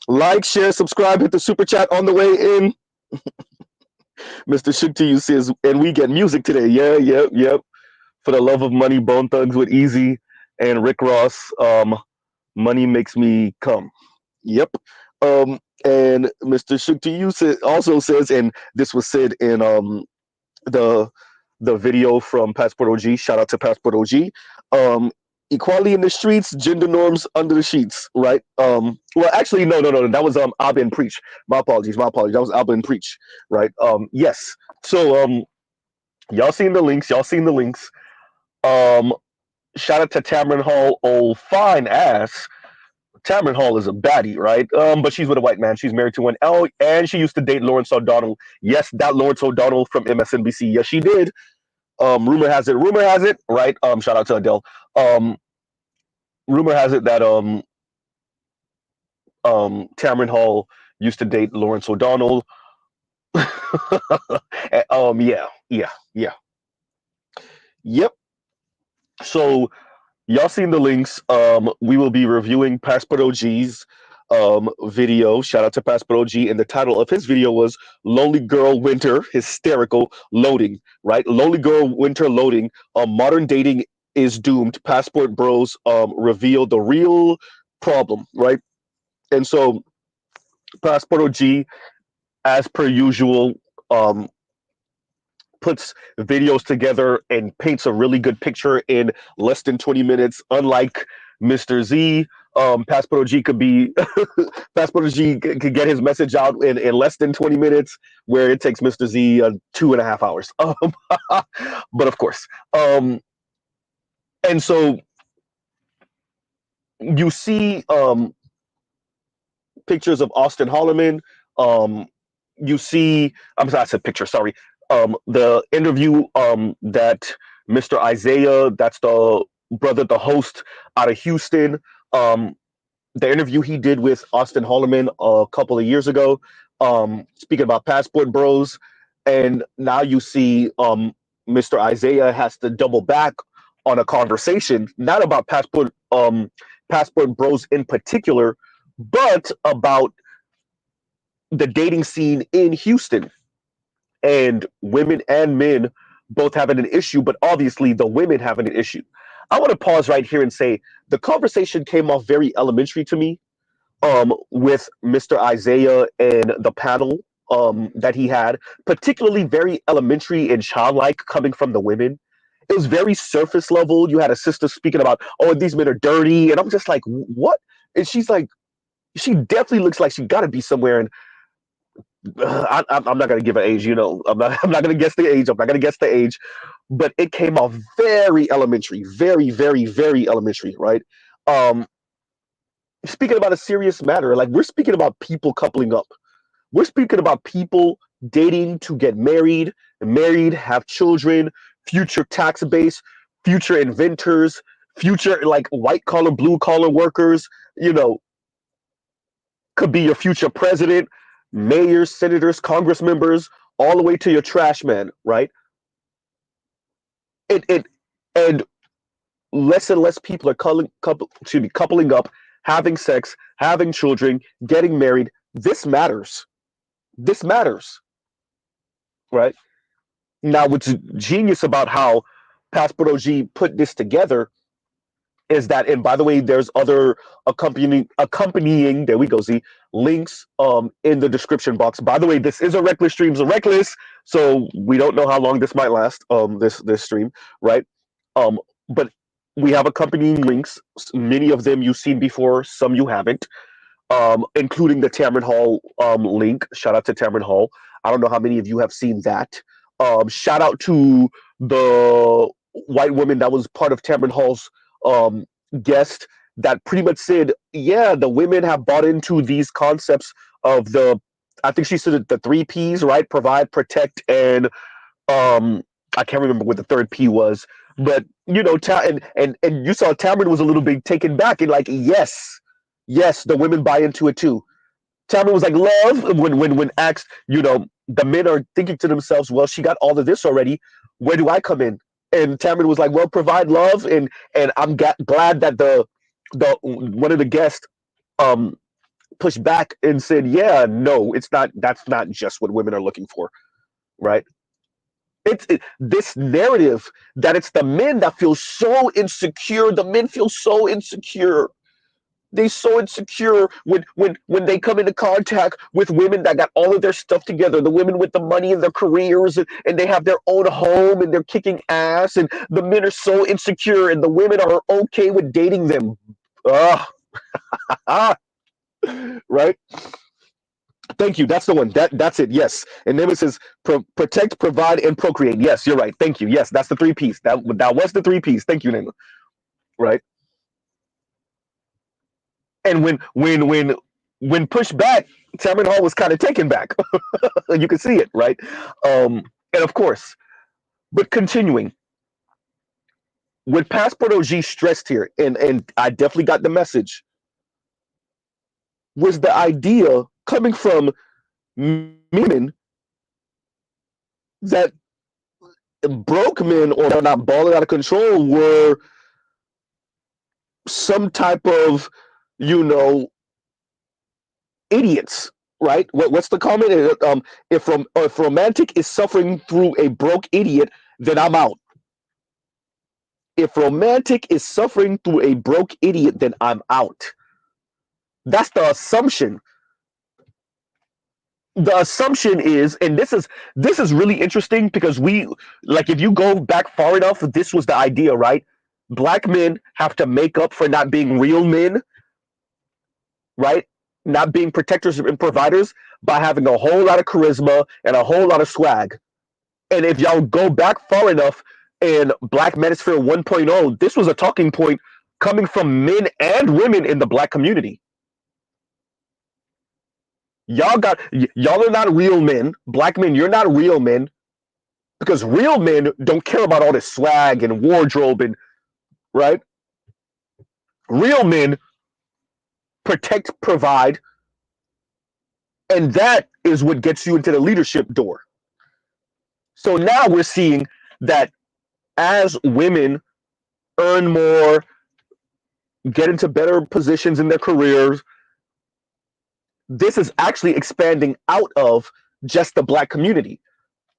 Like, share, subscribe, hit the super chat on the way in. Mr. Shook to you says, and we get music today. Yeah, yep, yep. For the love of money, Bone Thugs with Easy and Rick Ross. Money makes me come. Yep. And Mr. Shook to you also says, and this was said in the the video from Passport OG. Shout out to Passport OG. Um, Equality in the streets, gender norms under the sheets. Right. Well, actually, no. That was Abin Preach. My apologies. My apologies. That was Abin Preach. Right. Yes. So y'all seen the links. Y'all seen the links. Um, Shout out to Tamron Hall. Oh, fine ass. Tamron Hall is a baddie, right? But she's with a white man. She's married to one. Oh, and she used to date Lawrence O'Donnell. Yes, that Lawrence O'Donnell from MSNBC. Yes, she did. Rumor has it. Rumor has it. Right. Shout out to Adele. Um, Rumor has it that Tamron Hall used to date Lawrence O'Donnell. Yeah, yeah, yeah. Yep. So y'all seen the links. We will be reviewing Passport OG's video. Shout out to Passport OG. And the title of his video was Lonely Girl Winter Hysterical Loading, right? Lonely Girl Winter Loading. Modern dating is doomed. Passport Bros reveal the real problem, right? And so Passport OG, as per usual, um, puts videos together and paints a really good picture in less than 20 minutes, unlike Mr. Z. Passport OG could be Passport OG could get his message out in less than 20 minutes, where it takes Mr. Z 2.5 hours. But of course, and so you see pictures of Austin Holloman. You see, I'm sorry, I said picture. Sorry, the interview that Mr. Isaiah, that's the brother, the host out of Houston, the interview he did with Austin Holloman a couple of years ago, speaking about Passport Bros, and now you see Mr. Isaiah has to double back on a conversation not about Passport Bros in particular, but about the dating scene in Houston and women and men both having an issue, but obviously the women having an issue. I want to pause right here and say the conversation came off very elementary to me with Mr. Isaiah and the panel that he had, particularly very elementary and childlike coming from the women. It was very surface level. You had a sister speaking about, oh, these men are dirty. And I'm just like, what? And she's like, she definitely looks like she got to be somewhere in I'm not gonna give an age, I'm not. I'm not gonna guess the age. I'm not gonna guess the age, but it came off very elementary, very, very, very elementary, right? Um, Speaking about a serious matter, like we're speaking about people coupling up. We're speaking about people dating to get married, have children, future tax base, future inventors, future like white collar, blue collar workers. You know, could be your future president, mayors, senators, congress members, all the way to your trash man, right? It and less and less people are coupling up, having sex, having children, getting married. This matters. This matters, right? Now, what's genius about how Passport OG put this together is that, and by the way, there's other accompanying there we go, Z, links in the description box. By the way, this is a reckless streams of reckless, so we don't know how long this might last, this stream, right? But we have accompanying links. Many of them you've seen before, some you haven't, including the Tamron Hall link. Shout out to Tamron Hall. I don't know how many of you have seen that. Shout out to the white woman that was part of Tamron Hall's um, guest that pretty much said, yeah, the women have bought into these concepts of I think she said the three P's, right? Provide, protect, and um, I can't remember what the third P was, but and you saw Tamron was a little bit taken back and like, yes, the women buy into it too. Tamron was like, love, when asked, the men are thinking to themselves, well, she got all of this already. Where do I come in? And Tamron was like, well, provide love, and I'm glad that the one of the guests um pushed back and said, yeah, no, it's not, that's not just what women are looking for, right? This narrative that it's the men that feel so insecure, the men feel so insecure. They so insecure when they come into contact with women that got all of their stuff together, the women with the money and their careers, and they have their own home and they're kicking ass, and the men are so insecure and the women are okay with dating them. Ah, right? Thank you. That's the one. That's it. Yes. And then it says protect, provide, and procreate. Yes, you're right. Thank you. Yes, that's the three piece. That was the three piece. Thank you, Nema. Right. And when pushed back, Tamron Hall was kind of taken back. You can see it, right? And of course, but continuing, what Passport OG stressed here, and I definitely got the message, was the idea coming from men that broke men or not balling out of control were some type of, you know, idiots, right? What's the comment? If romantic is suffering through a broke idiot, then I'm out. If romantic is suffering through a broke idiot, then I'm out. That's the assumption. The assumption is, and this is really interesting because like if you go back far enough, this was the idea, right? Black men have to make up for not being real men, right? Not being protectors and providers by having a whole lot of charisma and a whole lot of swag. And if y'all go back far enough in Black Manosphere 1.0, this was a talking point coming from men and women in the Black community. Y'all are not real men. Black men, you're not real men, because real men don't care about all this swag and wardrobe and right. Real men protect, provide, and that is what gets you into the leadership door. So now we're seeing that as women earn more, get into better positions in their careers, this is actually expanding out of just the Black community.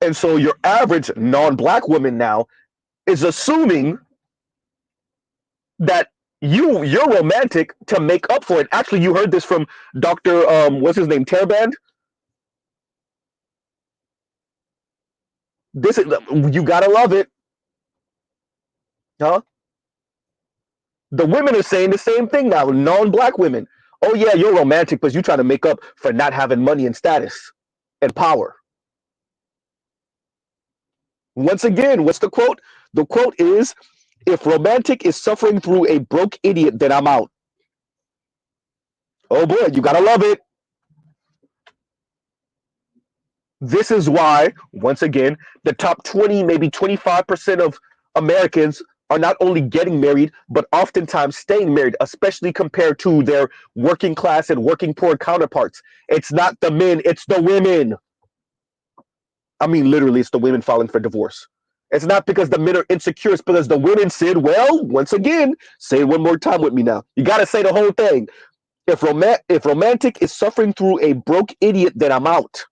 And so your average non-Black woman now is assuming that you're romantic to make up for it. Actually, you heard this from Dr. What's his name, Terband. This is, you gotta love it, huh? The women are saying the same thing now. Non-Black women. Oh yeah, you're romantic, but you're trying to make up for not having money and status and power. Once again, what's the quote? The quote is, if romantic is suffering through a broke idiot, then I'm out. Oh boy, you gotta love it. This is why, once again, the top 20, maybe 25% of Americans are not only getting married, but oftentimes staying married, especially compared to their working class and working poor counterparts. It's not the men, it's the women. I mean, literally, it's the women filing for divorce. It's not because the men are insecure, it's because the women said, well, once again, say it one more time with me now. You got to say the whole thing. If romantic is suffering through a broke idiot, then I'm out.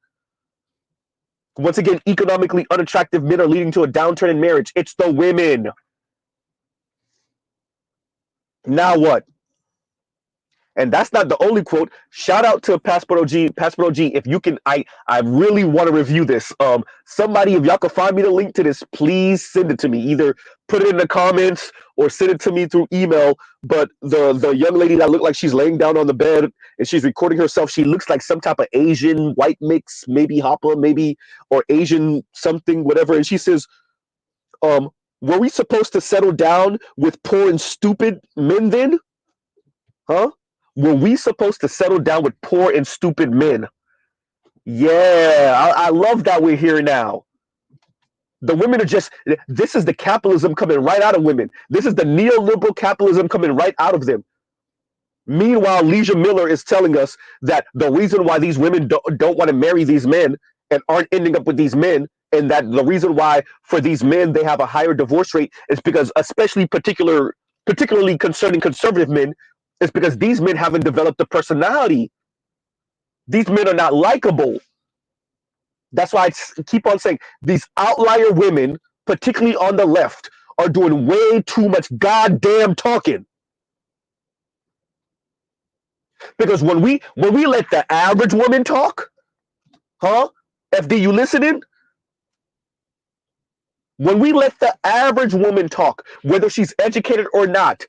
Once again, economically unattractive men are leading to a downturn in marriage. It's the women. Now what? And that's not the only quote. Shout out to Passport OG. Passport OG, if you can, I really want to review this. Somebody, if y'all can find me the link to this, please send it to me. Either put it in the comments or send it to me through email. But the young lady that looked like she's laying down on the bed and she's recording herself, she looks like some type of Asian white mix, maybe Hapa, maybe, or Asian something, whatever. And she says, were we supposed to settle down with poor and stupid men then? Huh? Were we supposed to settle down with poor and stupid men? Yeah, I love that we're here now. The women are just, this is the capitalism coming right out of women. This is the neoliberal capitalism coming right out of them. Meanwhile, Leisha Miller is telling us that the reason why these women don't want to marry these men and aren't ending up with these men, and that the reason why for these men they have a higher divorce rate is because, especially particularly concerning conservative men, It's because these men haven't developed a personality. These men are not likable. That's why I keep on saying these outlier women, particularly on the left, are doing way too much goddamn talking. Because when we let the average woman talk, huh? FD, you listening? When we let the average woman talk, whether she's educated or not,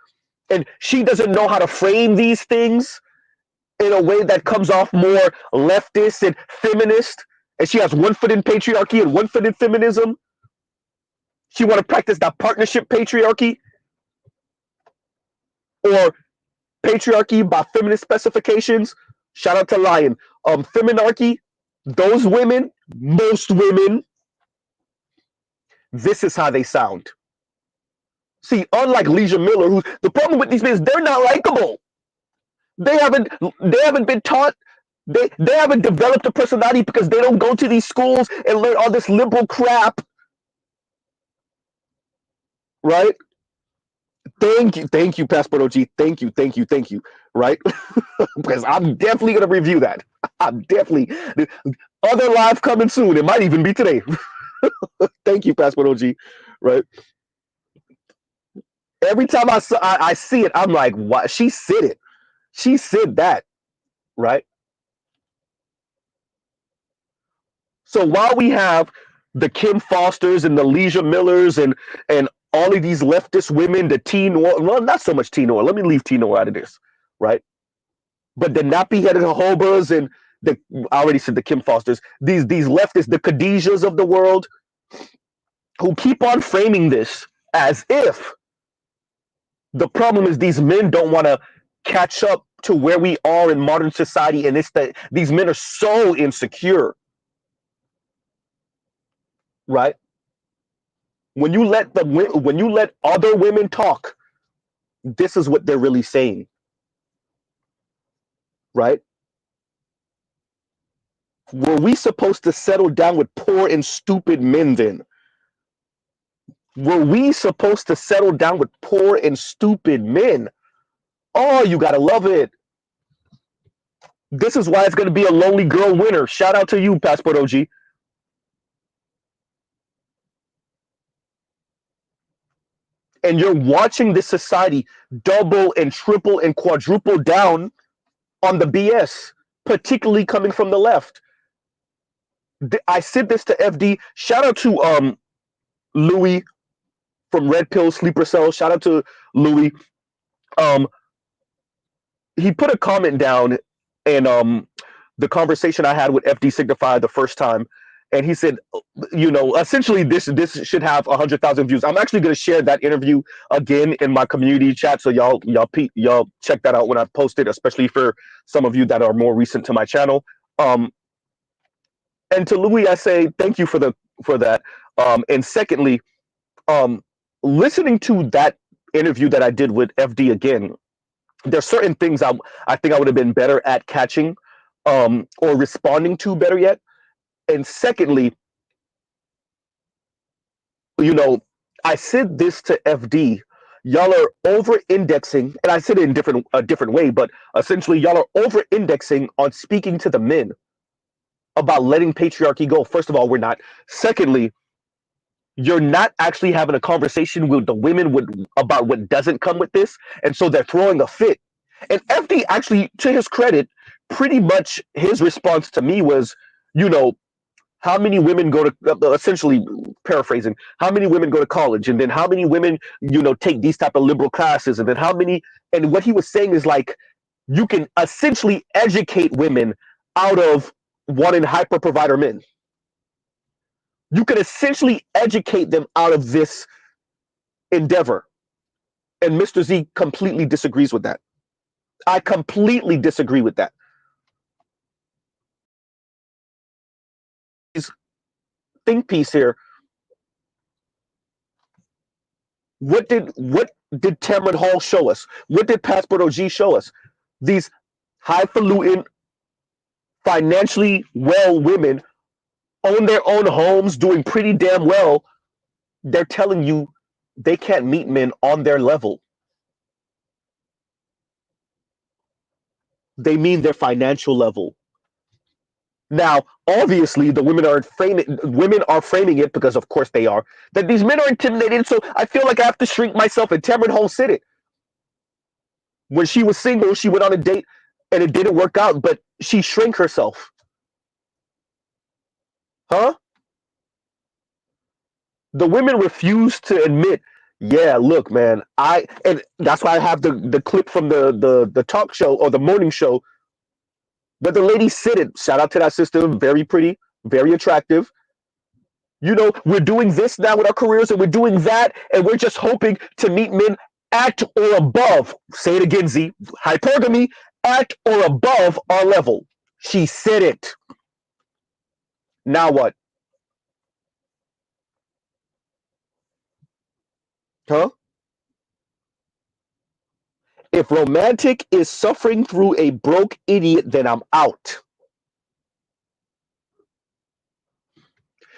and she doesn't know how to frame these things in a way that comes off more leftist and feminist, and she has one foot in patriarchy and one foot in feminism, she want to practice that partnership patriarchy or patriarchy by feminist specifications. Shout out to Lion. Feminarchy, those women, most women, this is how they sound. See, unlike Leisha Miller, who the problem with these men is they're not likable. They haven't been taught. They haven't developed a personality because they don't go to these schools and learn all this liberal crap. Right? Thank you, Passport OG. Thank you. Right? Because I'm definitely gonna review that. I'm definitely other live coming soon. It might even be today. Thank you, Passport OG. Right? Every time I see it, I'm like, what? She said it. She said that. Right? So while we have the Kim Fosters and the Leisha Millers and all of these leftist women, the T Noir, well, not so much T Noir. Let me leave T Noir out of this, right? But the nappy-headed Hobas and the I already said the Kim Fosters, these leftists, the Khadijas of the world, who keep on framing this as if the problem is these men don't want to catch up to where we are in modern society, and it's that these men are so insecure, right? When you let other women talk, this is what they're really saying, right? Were we supposed to settle down with poor and stupid men then? Were we supposed to settle down with poor and stupid men? Oh, you gotta love it. This is why it's gonna be a lonely girl winner. Shout out to you, Passport OG. And you're watching this society double and triple and quadruple down on the BS, particularly coming from the left. I said this to FD. Shout out to Louis from Red Pill Sleeper Cell. Shout out to Louis. Um, he put a comment down in the conversation I had with FD Signify the first time, and he said, essentially this should have 100,000 views. I'm actually going to share that interview again in my community chat, so y'all check that out when I post it, especially for some of you that are more recent to my channel. And to Louis, I say thank you for that. And secondly, listening to that interview that I did with FD again, there's certain things I think I would have been better at catching or responding to better yet. And secondly, I said this to FD. Y'all are over-indexing, and I said it in a different way, but essentially y'all are over-indexing on speaking to the men about letting patriarchy go. First of all, we're not. Secondly, you're not actually having a conversation with the women about what doesn't come with this, and so they're throwing a fit. And FD actually, to his credit, pretty much his response to me was, how many women go to, essentially paraphrasing, how many women go to college, and then how many women, take these type of liberal classes, and then how many, and what he was saying is like, you can essentially educate women out of wanting hyper provider men. You can essentially educate them out of this endeavor. And Mr. Z completely disagrees with that. I completely disagree with that. Think piece here. What did Tamron Hall show us? What did Passport OG show us? These highfalutin, financially well women own their own homes, doing pretty damn well. They're telling you they can't meet men on their level. They mean their financial level. Now, obviously, the women are framing it, because of course they are, that these men are intimidated. So I feel like I have to shrink myself. And Tamron Hall said it. When she was single, she went on a date and it didn't work out, but she shrank herself. Huh? The women refuse to admit, yeah, look, man, and that's why I have the clip from the talk show or the morning show, but the lady said it. Shout out to that sister, very pretty, very attractive. We're doing this now with our careers, and we're doing that, and we're just hoping to meet men at or above. Say it again, Z. Hypergamy, at or above our level. She said it. Now what? Huh? If romantic is suffering through a broke idiot, then I'm out.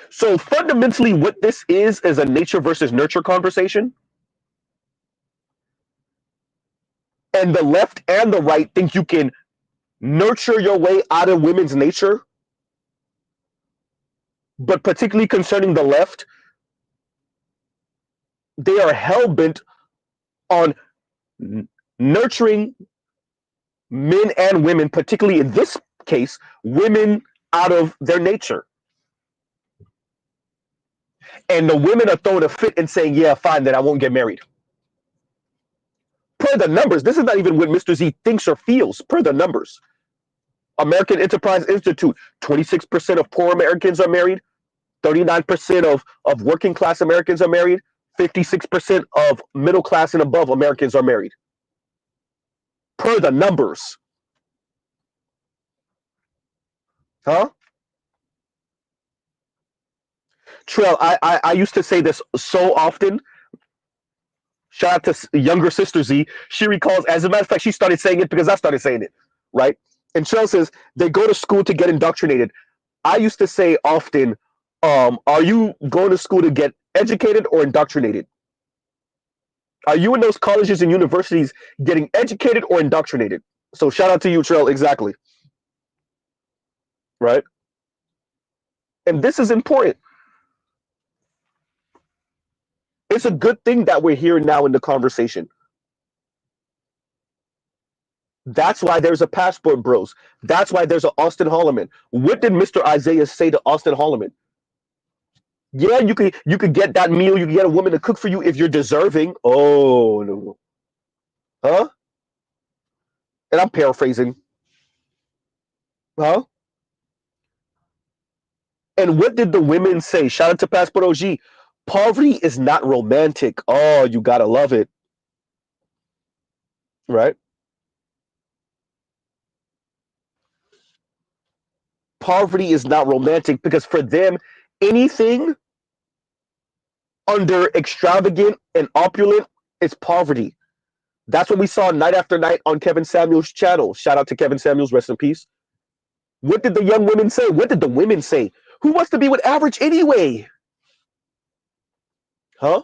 So fundamentally, what this is a nature versus nurture conversation. And the left and the right think you can nurture your way out of women's nature. But particularly concerning the left, they are hell-bent on nurturing men and women, particularly in this case, women out of their nature. And the women are throwing a fit and saying, yeah, fine, then I won't get married. Per the numbers, this is not even what Mr. Z thinks or feels, per the numbers. American Enterprise Institute, 26% of poor Americans are married, 39% of working class Americans are married, 56% of middle class and above Americans are married. Per the numbers. Huh? Trell, I used to say this so often. Shout out to younger sister Z. She recalls, as a matter of fact, she started saying it because I started saying it, right? And Trell says, they go to school to get indoctrinated. I used to say often, are you going to school to get educated or indoctrinated? Are you in those colleges and universities getting educated or indoctrinated? So shout out to you, Trell. Exactly. Right? And this is important. It's a good thing that we're here now in the conversation. That's why there's a Passport Bros. That's why there's an Austin Holloman. What did Mr. Isaiah say to Austin Holloman? Yeah, you could get that meal. You can get a woman to cook for you if you're deserving. Oh no, huh? And I'm paraphrasing, huh? And what did the women say? Shout out to Passport OG. Poverty is not romantic. Oh, you gotta love it, right? Poverty is not romantic because for them, anything under extravagant and opulent is poverty. That's what we saw night after night on Kevin Samuels' channel. Shout out to Kevin Samuels, rest in peace. What did the young women say? What did the women say? Who wants to be with average anyway? Huh?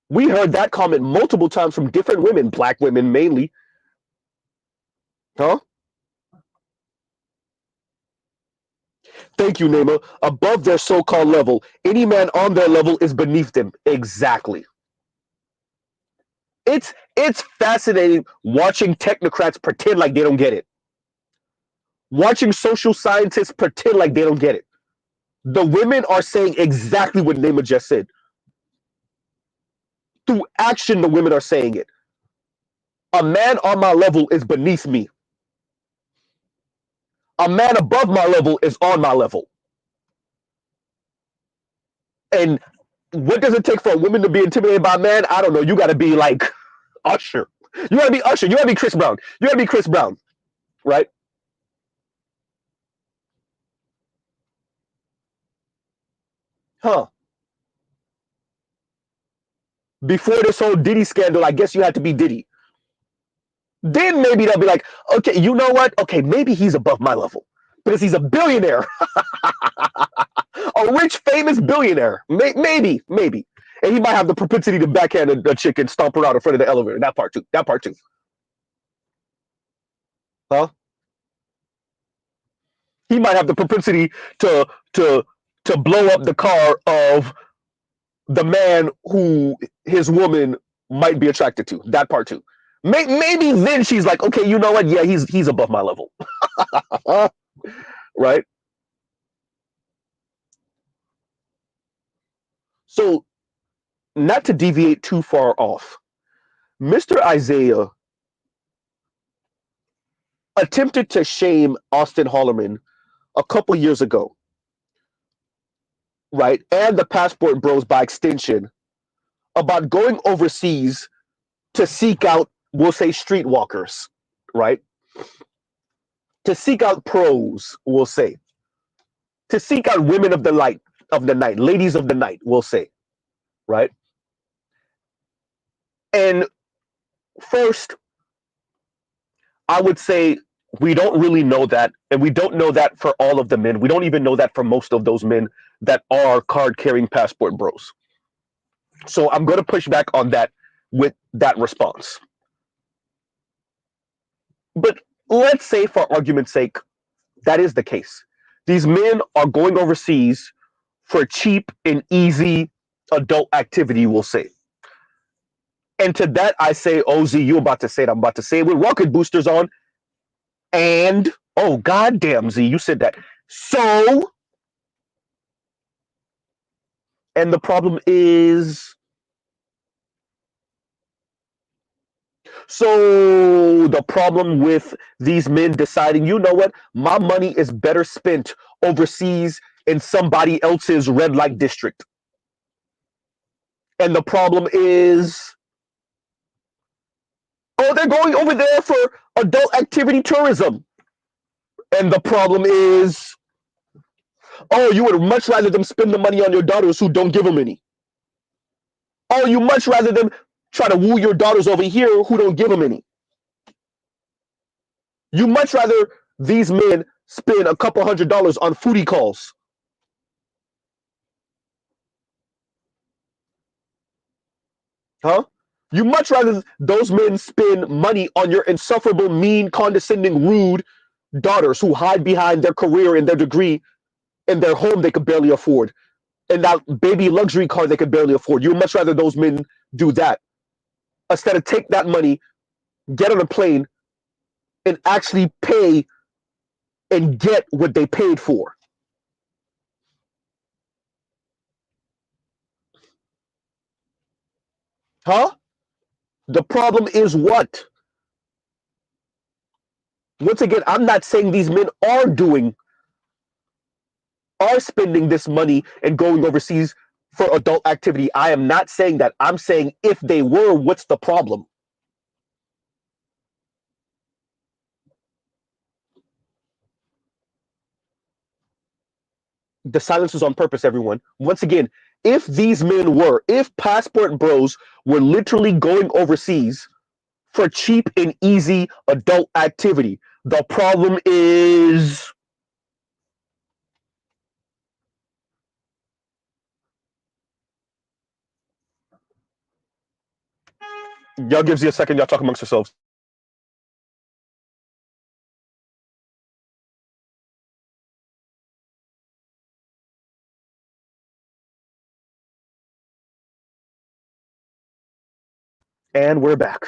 We heard that comment multiple times from different women, black women mainly. Huh? Thank you, Nema. Above their so-called level. Any man on their level is beneath them. Exactly. It's fascinating watching technocrats pretend like they don't get it. Watching social scientists pretend like they don't get it. The women are saying exactly what Nema just said. Through action, the women are saying it. A man on my level is beneath me. A man above my level is on my level. And what does it take for a woman to be intimidated by a man? I don't know. You got to be like Usher. You got to be Usher. You got to be Chris Brown. You got to be Chris Brown, right? Huh. Before this whole Diddy scandal, I guess you had to be Diddy. Then maybe they'll be like, okay, you know what? Okay, maybe he's above my level because he's a billionaire. A rich, famous billionaire. Maybe. And he might have the propensity to backhand a chick and stomp her out in front of the elevator. That part too. Huh? He might have the propensity to to to blow up the car of the man who his woman might be attracted to. That part too. Maybe then she's like, okay, you know what? Yeah, he's above my level, right? So, not to deviate too far off, Mr. Isaiah attempted to shame Austin Holloman a couple years ago, right? And the Passport Bros by extension about going overseas to seek out, we'll say, streetwalkers, right? To seek out pros, we'll say. To seek out women of the night, ladies of the night, we'll say, right? And first, I would say we don't really know that, and we don't know that for all of the men. We don't even know that for most of those men that are card-carrying passport bros. So I'm going to push back on that with that response. But let's say, for argument's sake, that is the case. These men are going overseas for cheap and easy adult activity, we'll say. And to that, I say, oh, Z, you're about to say it. I'm about to say it with rocket boosters on. And, oh, goddamn, Z, you said that. So, and the problem is, so the problem with these men deciding, you know what, my money is better spent overseas in somebody else's red light district. And the problem is, oh, they're going over there for adult activity tourism. And the problem is, oh, you would much rather them spend the money on your daughters who don't give them any. Oh, you much rather them try to woo your daughters over here who don't give them any. You much rather these men spend a couple $100s on foodie calls. Huh? You much rather those men spend money on your insufferable, mean, condescending, rude daughters who hide behind their career and their degree and their home they could barely afford, and that baby luxury car they could barely afford. You much rather those men do that instead of take that money, get on a plane, and actually pay and get what they paid for. Huh? The problem is what? Once again, I'm not saying these men are spending this money and going overseas for adult activity. I am not saying that. I'm saying if they were, what's the problem? The silence is on purpose, everyone. Once again, if passport bros were literally going overseas for cheap and easy adult activity, the problem is, y'all gives you a second, y'all talk amongst yourselves. And we're back,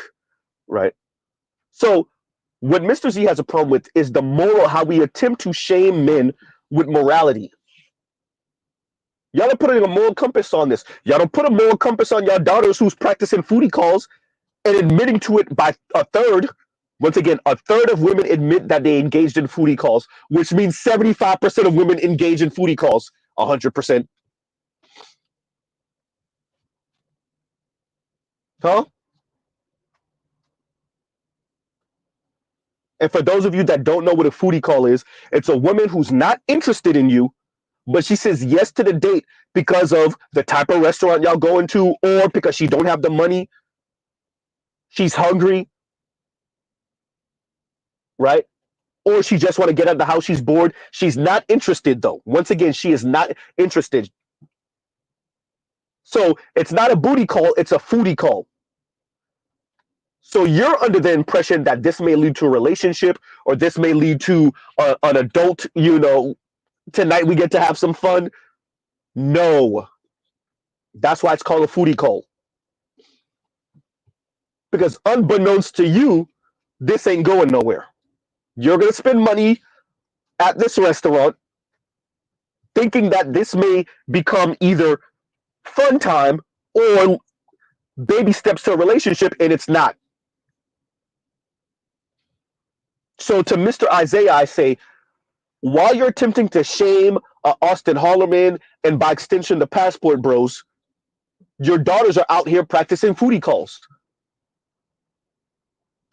right? So what Mr. Z has a problem with is the moral, how we attempt to shame men with morality. Y'all are putting a moral compass on this. Y'all don't put a moral compass on y'all daughters who's practicing foodie calls and admitting to it by a third. Once again, a third of women admit that they engaged in foodie calls, which means 75% of women engage in foodie calls. 100%. Huh? And for those of you that don't know what a foodie call is, it's a woman who's not interested in you, but she says yes to the date because of the type of restaurant y'all going to, or because she don't have the money, she's hungry, right? Or she just want to get out of the house, she's bored. She's not interested though. Once again, she is not interested. So it's not a booty call, it's a foodie call. So you're under the impression that this may lead to a relationship, or this may lead to an adult, tonight we get to have some fun. No. That's why it's called a foodie call. Because unbeknownst to you, this ain't going nowhere. You're going to spend money at this restaurant thinking that this may become either fun time or baby steps to a relationship, and it's not. So to Mr. Isaiah, I say, while you're attempting to shame Austin Hollerman and by extension the Passport Bros, your daughters are out here practicing foodie calls.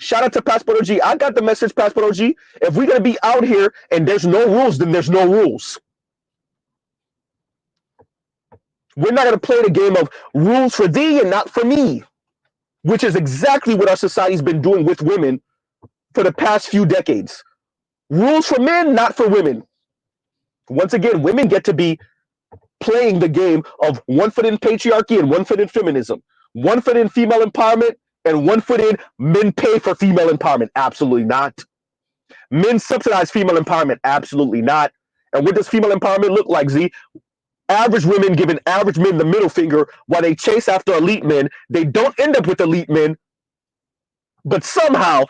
Shout out to Passport OG. I got the message, Passport OG. If we're going to be out here and there's no rules, then there's no rules. We're not going to play the game of rules for thee and not for me, which is exactly what our society's been doing with women for the past few decades. Rules for men, not for women. Once again, women get to be playing the game of one foot in patriarchy and one foot in feminism, one foot in female empowerment and one foot in men pay for female empowerment. Absolutely not. Men subsidize female empowerment. Absolutely not. And what does female empowerment look like, Z? Average women giving average men the middle finger while they chase after elite men. They don't end up with elite men, but somehow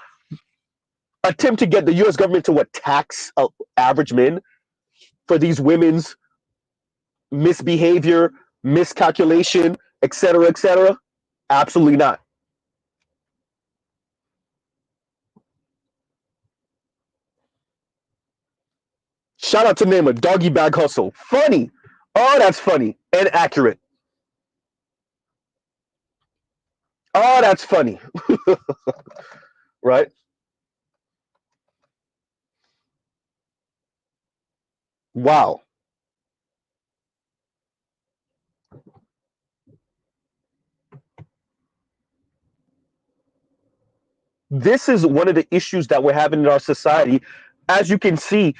attempt to get the U.S. government to what, tax average men for these women's misbehavior, miscalculation, etc., etc. Absolutely not. Shout out to Neymar, doggy bag hustle. Funny. Oh, that's funny and accurate. Oh, that's funny. Right? Wow. This is one of the issues that we're having in our society. As you can see,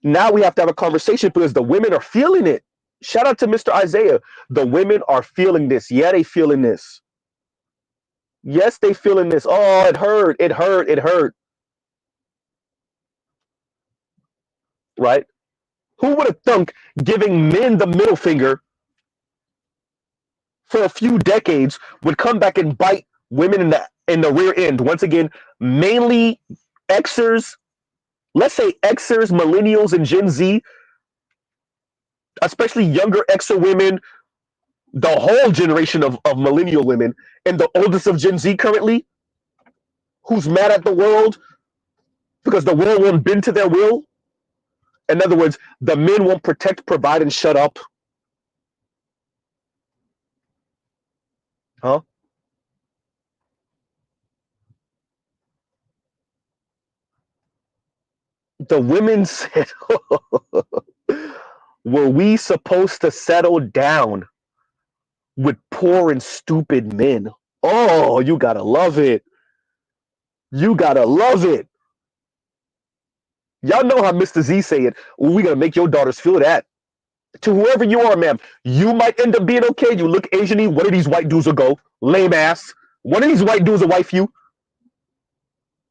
now we have to have a conversation because the women are feeling it. Shout out to Mr. Isaiah. The women are feeling this. Yeah, they feeling this. Yes, they feeling this. Oh, it hurt. It hurt. It hurt. Right? Who would have thunk giving men the middle finger for a few decades would come back and bite women in the rear end? Once again, mainly Xers, let's say Xers, millennials, and Gen Z, especially younger Xer women, the whole generation of millennial women, and the oldest of Gen Z currently, who's mad at the world because the world won't bend to their will. In other words, the men won't protect, provide, and shut up. Huh? The women said, were we supposed to settle down with poor and stupid men? Oh, you gotta love it. You gotta love it. Y'all know how Mr. Z say it. We gotta make your daughters feel that. To whoever you are, ma'am, you might end up being okay. You look Asian-y, one of these white dudes will go. Lame ass. One of these white dudes will wife you.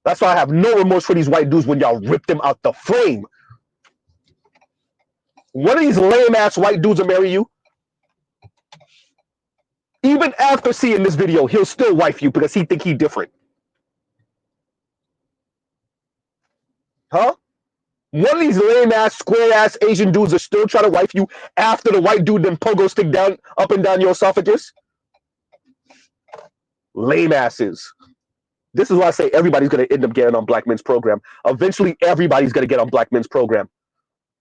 That's why I have no remorse for these white dudes when y'all rip them out the frame. One of these lame ass white dudes will marry you. Even after seeing this video, he'll still wife you because he think he different. Huh? One of these lame ass, square ass Asian dudes are still trying to wife you after the white dude then pogo stick down up and down your esophagus. Lame asses. This is why I say everybody's gonna end up getting on Black Men's program. Eventually, everybody's gonna get on Black Men's program.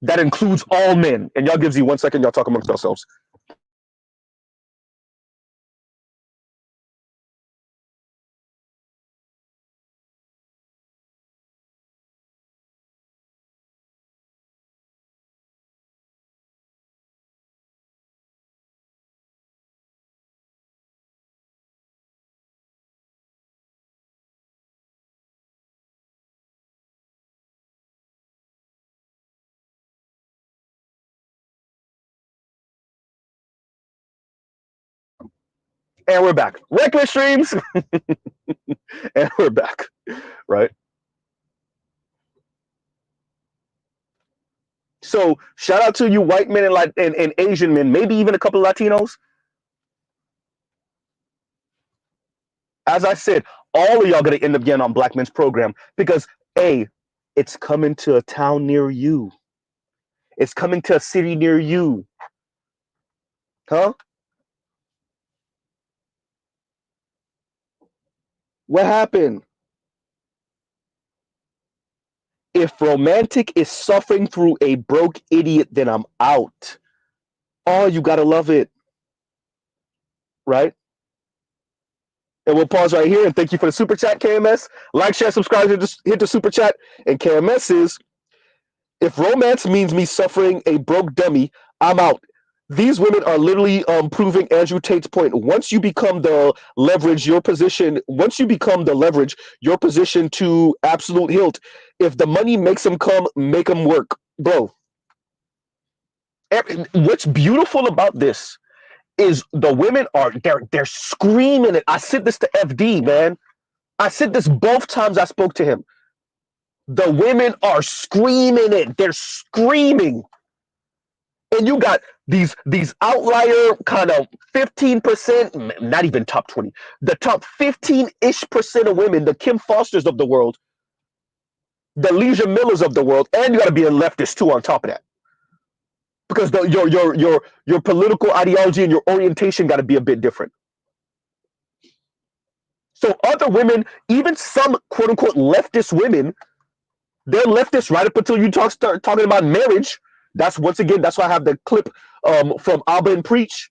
That includes all men. And y'all gives you 1 second, y'all talk amongst yourselves. And we're back. Reckless streams. And we're back, right? So shout out to you white men and like and Asian men, maybe even a couple of Latinos. As I said, all of y'all gonna end up getting on Black Men's program because A, it's coming to a town near you. It's coming to a city near you. Huh? What happened? If romantic is suffering through a broke idiot, then I'm out. Oh, you gotta love it, right? And we'll pause right here and thank you for the super chat, KMS. Like, share, subscribe, hit the super chat. And KMS is, if romance means me suffering a broke dummy, I'm out. These women are literally proving Andrew Tate's point. Once you become the leverage, your position, once you become the leverage, your position to absolute hilt, if the money makes them come, make them work. Bro, what's beautiful about this is the women are, they're screaming it. I said this to FD, man. I said this both times I spoke to him. The women are screaming it. They're screaming. And you got these outlier kind of 15%, not even top 20, the top 15-ish% of women, the Kim Fosters of the world, the Leisure Millers of the world, and you got to be a leftist too on top of that. Because your political ideology and your orientation got to be a bit different. So other women, even some quote unquote leftist women, they're leftist right up until you start talking about marriage. That's once again, that's why I have the clip from Abba and Preach,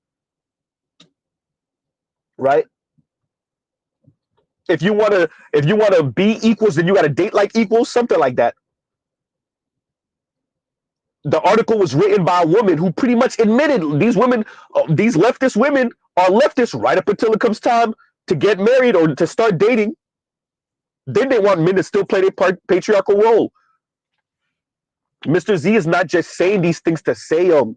right? If you wanna be equals, then you gotta date like equals, something like that. The article was written by a woman who pretty much admitted these women, these leftist women are leftist right up until it comes time to get married or to start dating. Then they want men to still play their patriarchal role. Mr. Z is not just saying these things to say them.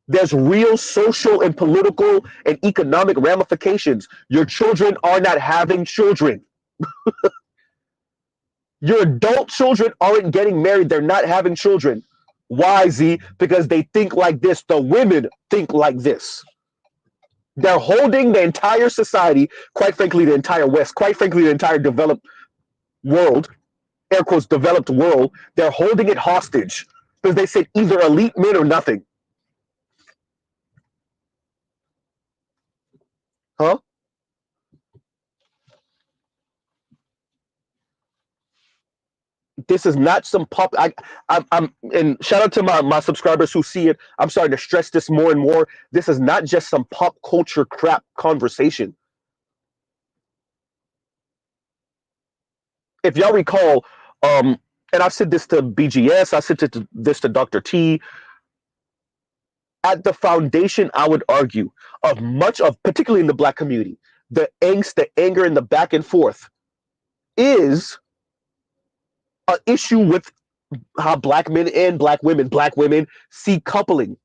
There's real social and political and economic ramifications. Your children are not having children. Your adult children aren't getting married. They're not having children. Why, Z? Because they think like this. The women think like this. They're holding the entire society, quite frankly, the entire West, quite frankly, the entire developed world, air quotes, developed world, they're holding it hostage because they said either elite men or nothing. Huh? This is not some pop. I'm and shout out to my subscribers who see it. I'm starting to stress this more and more. This is not just some pop culture crap conversation. If y'all recall, and I said this to BGS, I said this to Dr. T. At the foundation, I would argue, of much of, particularly in the Black community, the angst, the anger, and the back and forth is an issue with how Black men and Black women see coupling.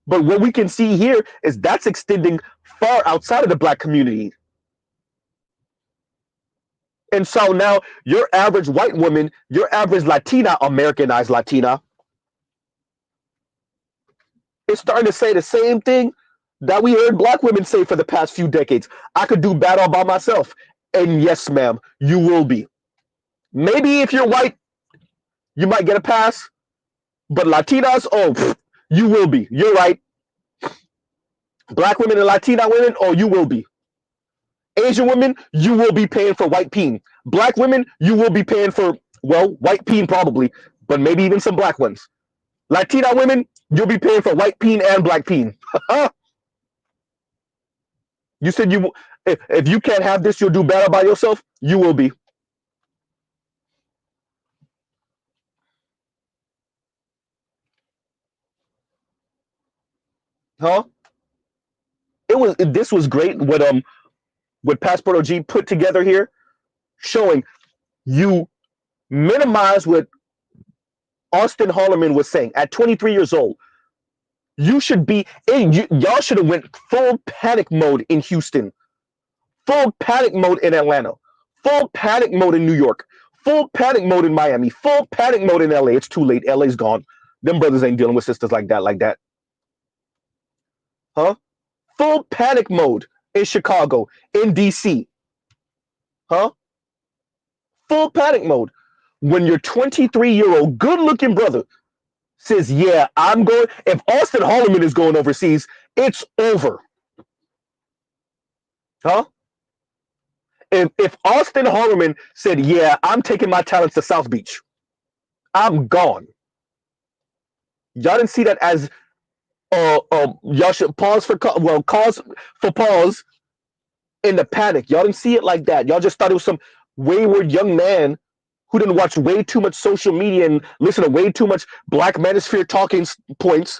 But what we can see here is that's extending far outside of the Black community. And so now your average white woman, your average Latina, Americanized Latina, is starting to say the same thing that we heard Black women say for the past few decades. I could do bad all by myself. And yes, ma'am, you will be. Maybe if you're white, you might get a pass. But Latinas, oh, you will be. You're right. Black women and Latina women, oh, you will be. Asian women, you will be paying for white peen. Black women, you will be paying for, well, white peen probably, but maybe even some black ones. Latina women, you'll be paying for white peen and black peen. You said if you can't have this, you'll do better by yourself. You will be. Huh? This was great what Passport OG put together here, showing you minimize what Austin Hollerman was saying at 23 years old. You should be, y'all should have went full panic mode in Houston. full panic mode in Atlanta, full panic mode in New York, full panic mode in Miami, full panic mode in LA. It's too late. LA's gone. Them brothers ain't dealing with sisters like that, huh? Full panic mode in Chicago, in DC, huh? Full panic mode. When your 23-year-old good looking brother says, yeah, I'm going, if Austin Holloman is going overseas, it's over, huh? If Austin Holloman said, yeah, I'm taking my talents to South Beach, I'm gone. Y'all didn't see that as y'all should pause for cause for pause in the panic. Y'all didn't see it like that. Y'all just thought it was some wayward young man who didn't watch way too much social media and listen to way too much Black Manosphere talking points.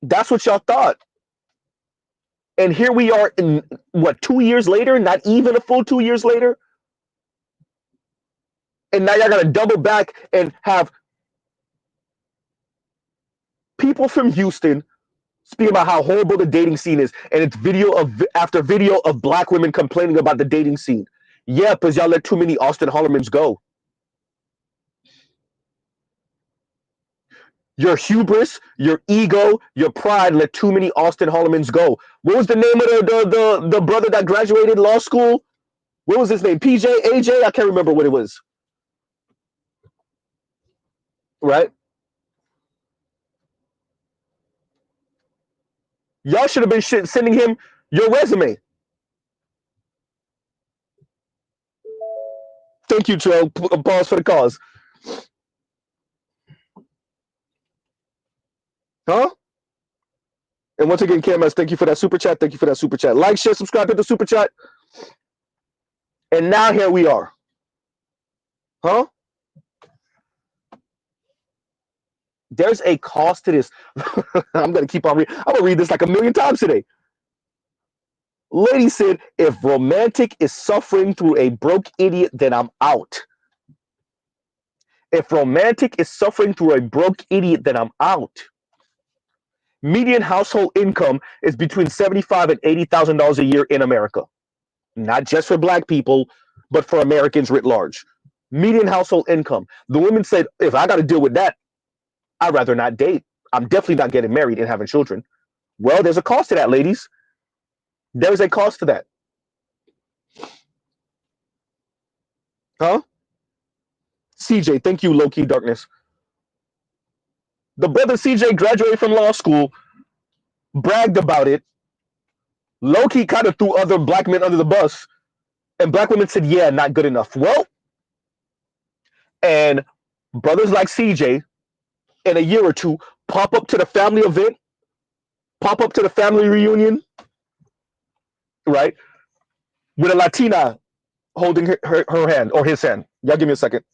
That's what y'all thought. And here we are in what, 2 years later? Not even a full 2 years later. And now y'all gotta double back and have people from Houston speaking about how horrible the dating scene is, and it's video of after video of Black women complaining about the dating scene. Yeah, because y'all let too many Austin Hollamans go. Your hubris, your ego, your pride let too many Austin Hollamans go. What was the name of the brother that graduated law school? What was his name? PJ, AJ? I can't remember what it was. Right? Y'all should have been sending him your resume. Thank you, Joe. Pause for the cause. Huh? And once again, KMS, thank you for that super chat. Thank you for that super chat. Like, share, subscribe to the super chat. And now here we are. Huh? There's a cost to this. I'm going to keep on reading. I'm going to read this like a million times today. Lady said, if romantic is suffering through a broke idiot, then I'm out. If romantic is suffering through a broke idiot, then I'm out. Median household income is between $75,000 and $80,000 a year in America. Not just for Black people, but for Americans writ large. Median household income. The women said, if I got to deal with that, I'd rather not date. I'm definitely not getting married and having children. Well, there's a cost to that, ladies. There's a cost to that. Huh? CJ, thank you, low-key darkness. The brother CJ graduated from law school, bragged about it, low-key kind of threw other Black men under the bus, and Black women said, yeah, not good enough. Well, and brothers like CJ, in a year or two, pop up to the family event, pop up to the family reunion, right, with a Latina holding her hand or his hand. Y'all give me a second.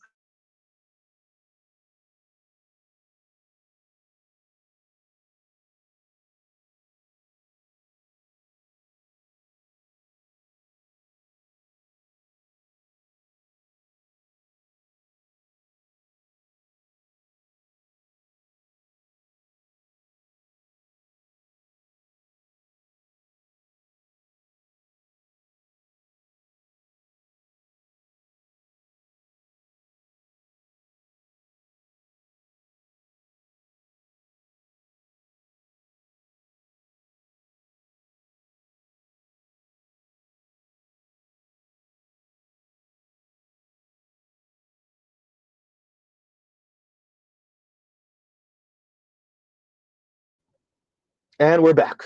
And we're back,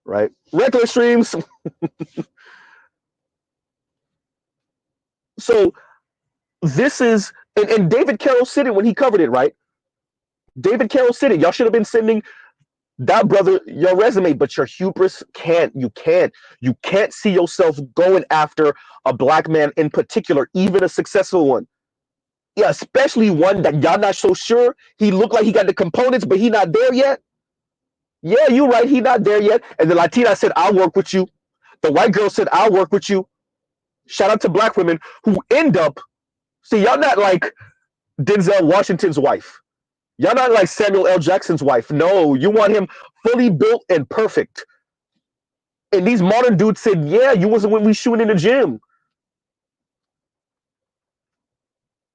right? Regular streams. So this is, and David Carroll said it when he covered it, right? David Carroll said it. Y'all should have been sending that brother your resume, but your hubris you can't see yourself going after a Black man in particular, even a successful one. Yeah, especially one that y'all not so sure. He looked like he got the components, but he not there yet. Yeah, you right. He not there yet. And the Latina said, I'll work with you. The white girl said, I'll work with you. Shout out to Black women who end up, see, y'all not like Denzel Washington's wife. Y'all not like Samuel L. Jackson's wife. No, you want him fully built and perfect. And these modern dudes said, yeah, you wasn't with me shooting in the gym.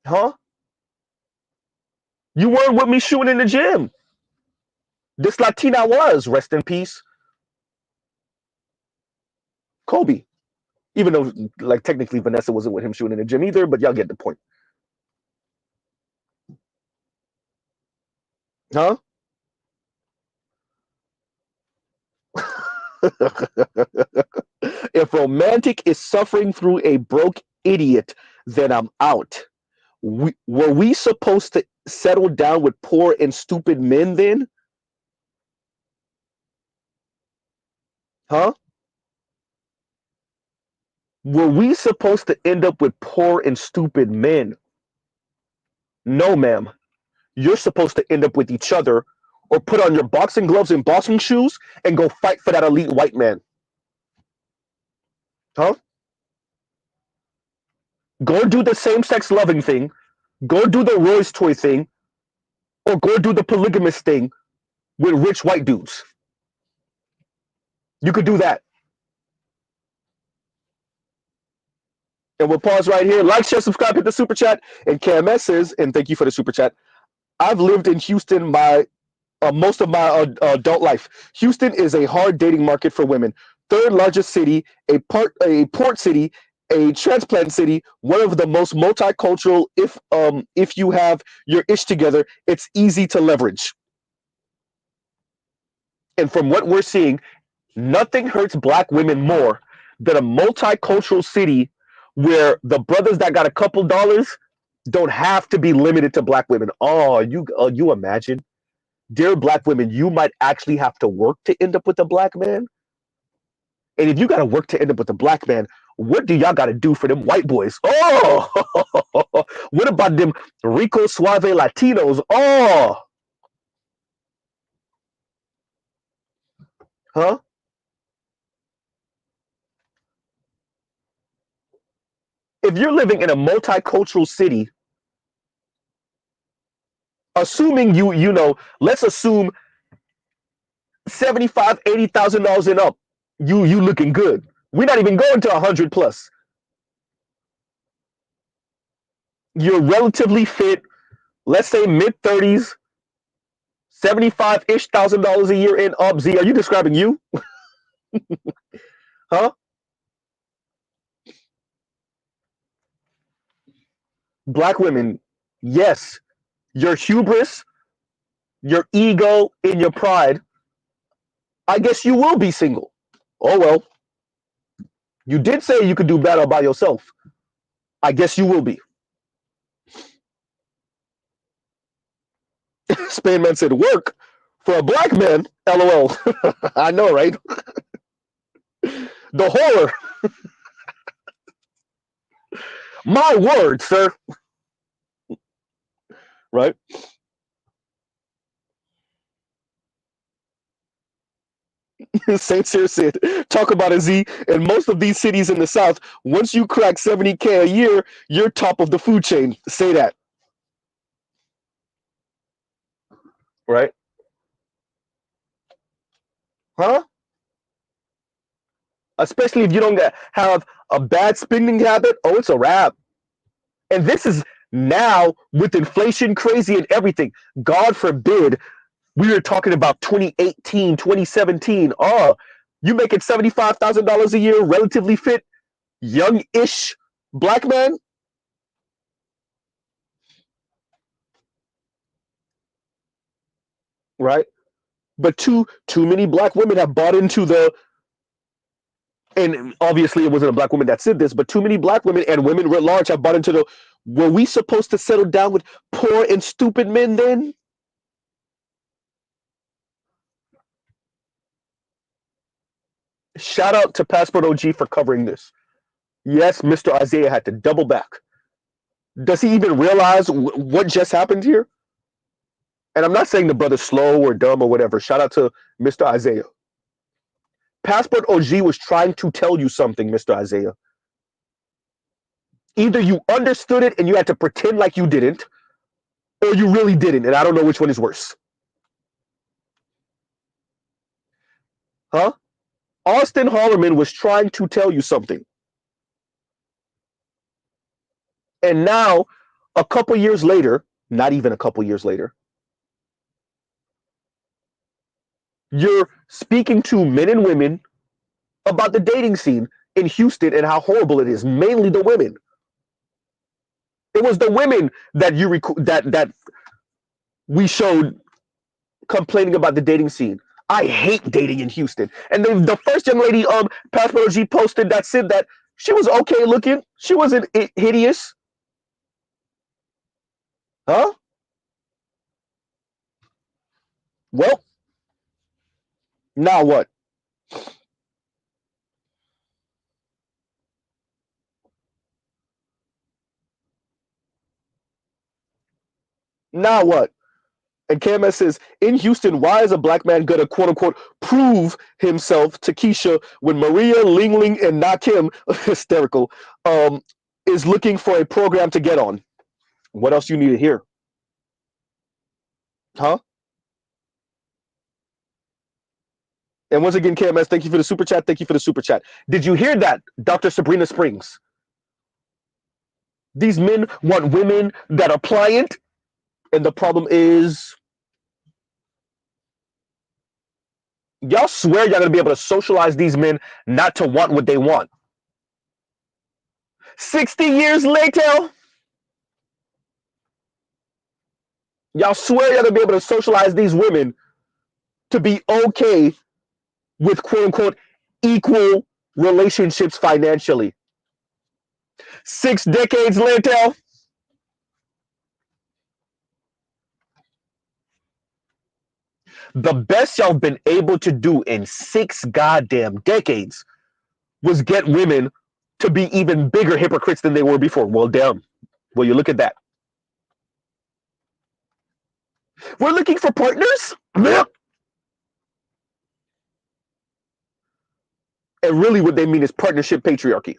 Huh? You weren't with me shooting in the gym. This Latina was, rest in peace, Kobe. Even though, like, technically Vanessa wasn't with him shooting in the gym either, but y'all get the point. Huh? If romantic is suffering through a broke idiot, then I'm out. Were we supposed to settle down with poor and stupid men then? Huh? Were we supposed to end up with poor and stupid men? No, ma'am. You're supposed to end up with each other or put on your boxing gloves and boxing shoes and go fight for that elite white man. Huh? Go do the same sex loving thing. Go do the Roy's toy thing. Or go do the polygamous thing with rich white dudes. You could do that. And we'll pause right here. Like, share, subscribe, hit the super chat. And KMS says, and thank you for the super chat, I've lived in Houston most of my adult life. Houston is a hard dating market for women. Third largest city, a port city, a transplant city, one of the most multicultural. If you have your ish together, it's easy to leverage. And from what we're seeing, nothing hurts black women more than a multicultural city where the brothers that got a couple dollars don't have to be limited to black women. Oh, you imagine? Dear black women, you might actually have to work to end up with a black man. And if you got to work to end up with a black man, what do y'all got to do for them white boys? Oh, what about them Rico Suave Latinos? Oh, huh? If you're living in a multicultural city, assuming let's assume 75, $80,000 and up, you looking good. We're not even going to 100 plus. You're relatively fit, let's say mid-30s, 75-ish thousand dollars a year in up. Z, are you describing you? Huh? Black women, yes. Your hubris, your ego, and your pride, I guess you will be single. Oh well. You did say you could do better by yourself. I guess you will be. Spain man said work for a black man. LOL. I know, right? The horror. My word, sir. Right? Saint Cyr said, talk about a Z. In most of these cities in the South, once you crack 70K a year, you're top of the food chain. Say that. Right? Huh? Especially if you don't have a bad spending habit. Oh, it's a wrap. And this is now with inflation crazy and everything. God forbid we were talking about 2018, 2017. Oh, you making $75,000 a year, relatively fit, young-ish black man? Right? But too many black women have bought into the, and obviously it wasn't a black woman that said this, but too many black women and women writ large have bought into the, were we supposed to settle down with poor and stupid men then? Shout out to Passport OG for covering this. Yes, Mr. Isaiah had to double back. Does he even realize what just happened here? And I'm not saying the brother's slow or dumb or whatever. Shout out to Mr. Isaiah. Passport OG was trying to tell you something, Mr. Isaiah. Either you understood it and you had to pretend like you didn't, or you really didn't, and I don't know which one is worse. Huh? Austin Hollerman was trying to tell you something. And now, a couple years later, not even a couple years later, you're speaking to men and women about the dating scene in Houston and how horrible it is, mainly the women. It was the women that that we showed complaining about the dating scene. I hate dating in Houston. And then the first young lady Passport G posted that said that she was okay looking. She wasn't hideous. Huh? Well, now what? Now what? And KMS says, in Houston, why is a black man going to quote unquote prove himself to Keisha when Maria, Ling Ling, and Nakim, hysterical, is looking for a program to get on? What else you need to hear? Huh? And once again, KMS, thank you for the super chat. Thank you for the super chat. Did you hear that, Dr. Sabrina Springs? These men want women that are pliant, and the problem is y'all swear y'all gonna be able to socialize these men not to want what they want. 60 years later, y'all swear y'all gonna be able to socialize these women to be okay with quote unquote equal relationships financially. 6 decades later, the best y'all been able to do in 6 goddamn decades was get women to be even bigger hypocrites than they were before. Well, damn. Well, you look at that. We're looking for partners? And really what they mean is partnership patriarchy.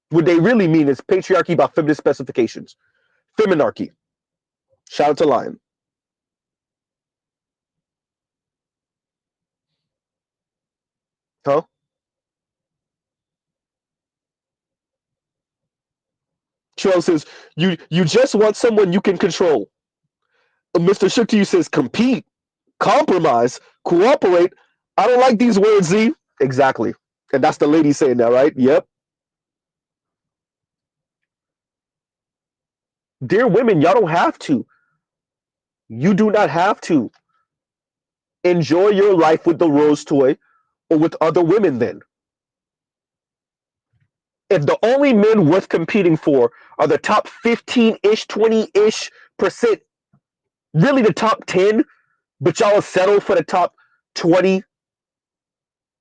What they really mean is patriarchy by feminist specifications. Feminarchy. Shout out to Lion. Huh? Trell says, you just want someone you can control. Mr. Shook to you says, compete, compromise, cooperate. I don't like these words, Z. Exactly. And that's the lady saying that, right? Yep. Dear women, y'all don't have to. You do not have to enjoy your life with the rose toy or with other women then. If the only men worth competing for are the top 15-ish, 20-ish percent, really the top 10, but y'all settle for the top 20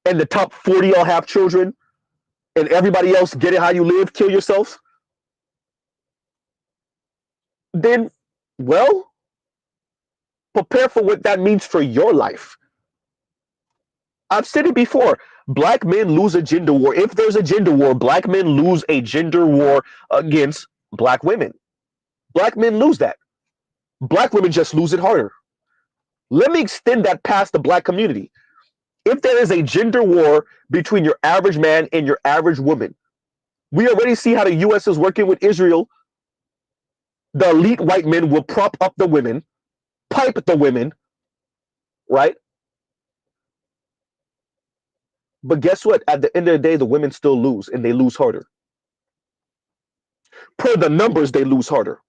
and the top 40 all have children and everybody else get it how you live, kill yourself, then, well, prepare for what that means for your life. I've said it before. Black men lose a gender war. If there's a gender war, black men lose a gender war against black women. Black men lose that. Black women just lose it harder. Let me extend that past the black community. If there is a gender war between your average man and your average woman, we already see how the U.S. is working with Israel. The elite white men will prop up the women, pipe the women, right? But guess what? At the end of the day, the women still lose, and they lose harder. Per the numbers, they lose harder.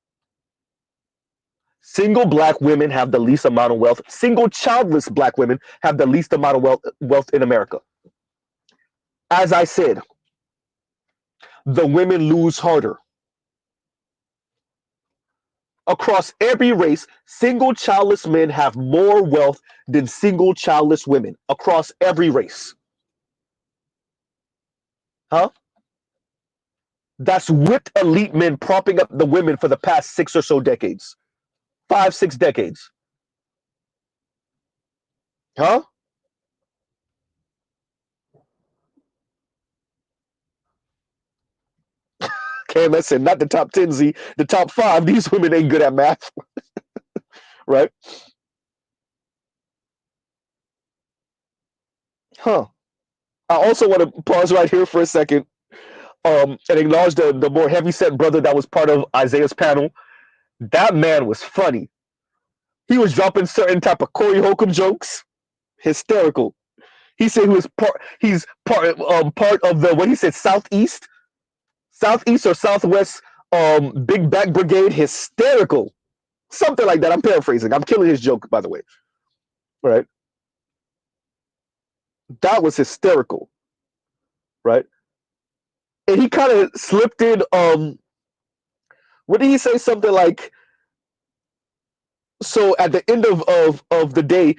Single black women have the least amount of wealth. Single childless black women have the least amount of wealth in America. As I said, the women lose harder. Across every race, single childless men have more wealth than single childless women. Across every race. Huh? That's with elite men propping up the women for the past 6 or so decades. 5, 6 decades. Huh? KMS said, not the top 10, Z. The top 5, these women ain't good at math. Right? Huh. I also want to pause right here for a second, and acknowledge the more heavy-set brother that was part of Isaiah's panel. That man was funny. He was dropping certain type of Corey Holcomb jokes. Hysterical. He said he's part of the, what he said, southeast or southwest big back brigade. Hysterical. Something like that. I'm paraphrasing. I'm killing his joke, by the way. Right? That was hysterical. Right? And he kind of slipped in, what did he say? Something like, so at the end of the day,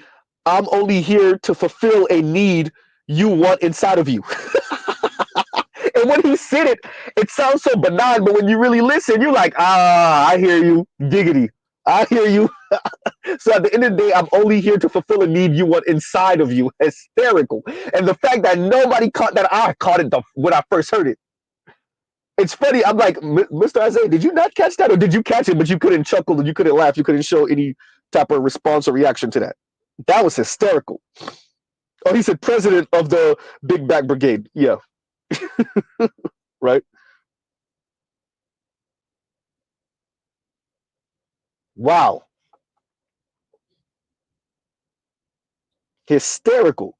I'm only here to fulfill a need you want inside of you. And when he said it, it sounds so benign, but when you really listen, you're like, I hear you, giggity. I hear you. So at the end of the day, I'm only here to fulfill a need you want inside of you. Hysterical. And the fact that nobody caught that, I caught it when I first heard it. It's funny. I'm like, Mr. Isaiah, did you not catch that? Or did you catch it, but you couldn't chuckle and you couldn't laugh? You couldn't show any type of response or reaction to that. That was hysterical. Oh, he said president of the Big Back Brigade. Yeah. Right? Wow. Hysterical.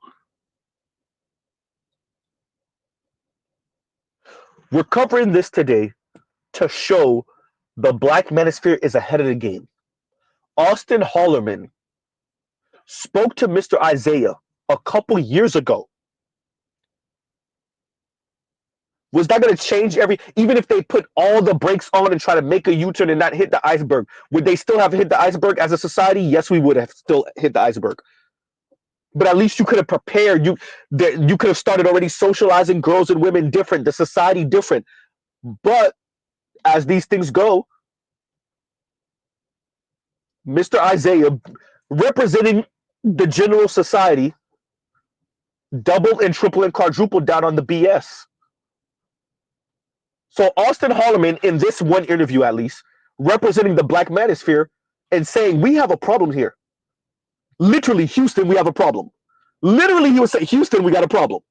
We're covering this today to show the Black Manosphere is ahead of the game. Austin Hollerman spoke to Mr. Isaiah a couple years ago. Was that going to change even if they put all the brakes on and try to make a U-turn and not hit the iceberg, would they still have hit the iceberg as a society? Yes, we would have still hit the iceberg. But at least you could have prepared. You could have started already socializing girls and women different, the society different. But as these things go, Mr. Isaiah, representing the general society, double and triple and quadruple down on the BS. So Austin Hollerman, in this one interview at least, representing the Black Manosphere and saying, we have a problem here. Literally, Houston, we have a problem. Literally, he would say, Houston, we got a problem.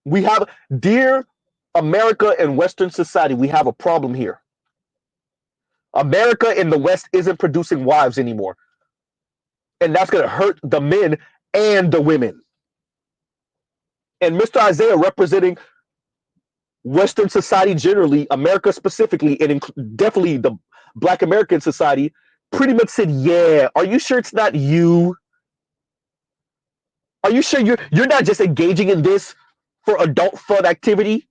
We have, dear America and Western society, we have a problem here. America in the West isn't producing wives anymore. And that's going to hurt the men and the women. And Mr. Isaiah, representing Western society generally, America specifically, and definitely the Black American society, pretty much said, yeah, are you sure it's not you? Are you sure you're not just engaging in this for adult fun activity?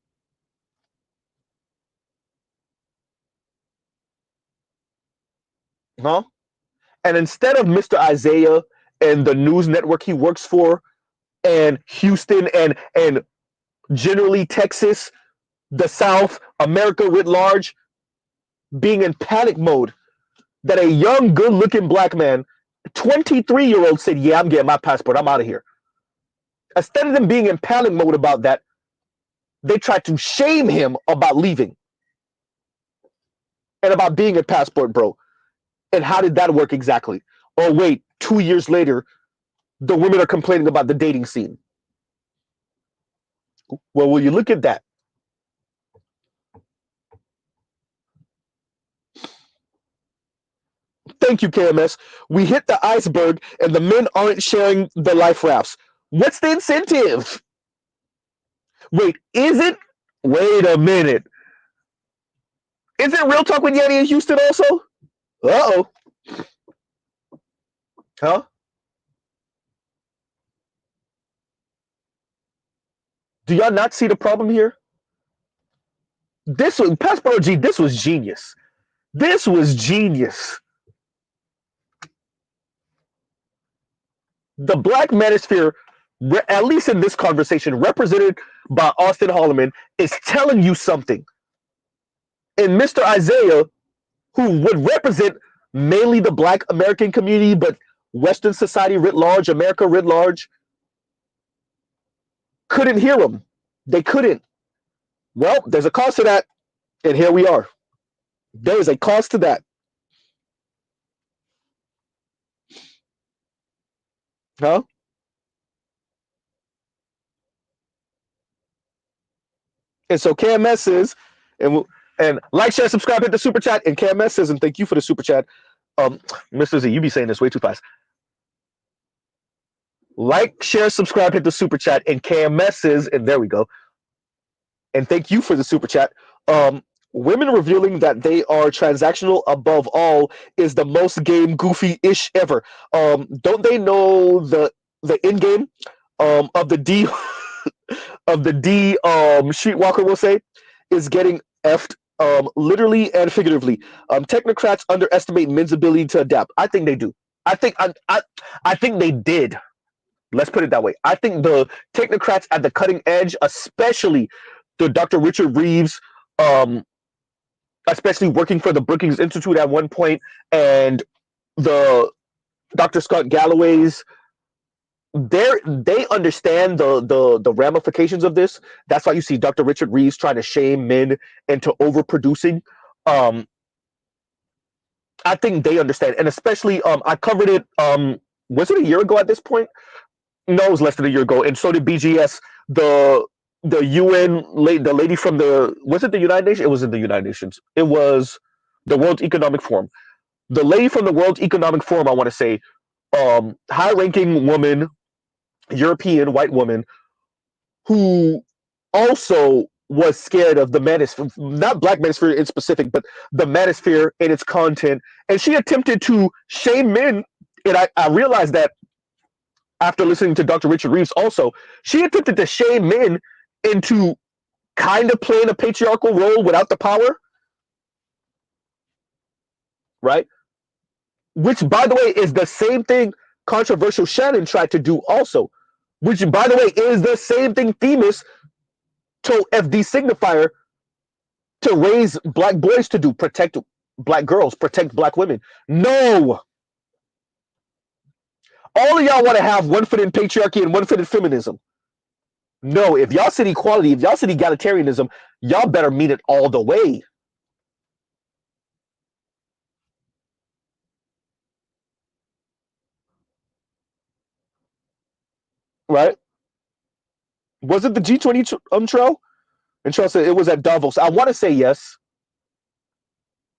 Huh? And instead of Mr. Isaiah and the news network he works for, and Houston and generally Texas, the South, America writ large, being in panic mode, that a young, good-looking Black man, 23-year-old, said, yeah, I'm getting my passport. I'm out of here. Instead of them being in panic mode about that, they tried to shame him about leaving and about being a passport bro. And how did that work exactly? Oh, wait, 2 years later, the women are complaining about the dating scene. Well, will you look at that? Thank you, KMS. We hit the iceberg and the men aren't sharing the life rafts. What's the incentive? Wait, is it? Wait a minute. Is it Real Talk with Yeti in Houston also? Uh-oh. Huh? Do y'all not see the problem here? This was, Passport OG, this was genius. This was genius. The Black Manosphere, at least in this conversation, represented by Austin Hollerman, is telling you something. And Mr. Isaiah, who would represent mainly the Black American community, but Western society writ large, America writ large, couldn't hear him. They couldn't. Well, there's a cost to that, and here we are. There is a cost to that. Huh? And so KMS says, and and like, share, subscribe, hit the super chat. And KMS says, and thank you for the super chat. Um, Mr. Z, you be saying this way too fast. Like, share, subscribe, hit the super chat. And KMS says, and there we go. And thank you for the super chat. Women revealing that they are transactional above all is the most game goofy-ish ever. Don't they know the end game of the D of the D Streetwalker will say is getting effed literally and figuratively. Technocrats underestimate men's ability to adapt. I think they do. I think I think they did. Let's put it that way. I think the technocrats at the cutting edge, especially the Dr. Richard Reeves, um, especially working for the Brookings Institute at one point, and the Dr. Scott Galloway's, they understand the ramifications of this. That's why you see Dr. Richard Reeves trying to shame men into overproducing. Um, I think they understand, and especially I covered it. Was it a year ago at this point? No, it was less than a year ago, and so did BGS. The UN, the lady from the, was it the United Nations? It was in the United Nations. It was the World Economic Forum. The lady from the World Economic Forum, I want to say, high-ranking woman, European white woman, who also was scared of the manosphere, not Black manosphere in specific, but the manosphere and its content, and she attempted to shame men. And I realized that after listening to Dr. Richard Reeves also, she attempted to shame men into kind of playing a patriarchal role without the power, right? Which, by the way, is the same thing controversial Shannon tried to do also, which, by the way, is the same thing Themis told FD Signifier to raise Black boys to do, protect Black girls, protect Black women. No! All of y'all want to have one foot in patriarchy and one foot in feminism. No, if y'all said equality, if y'all said egalitarianism, y'all better mean it all the way. Right? Was it the G20 trail? And Trail said it was at Davos. I want to say yes.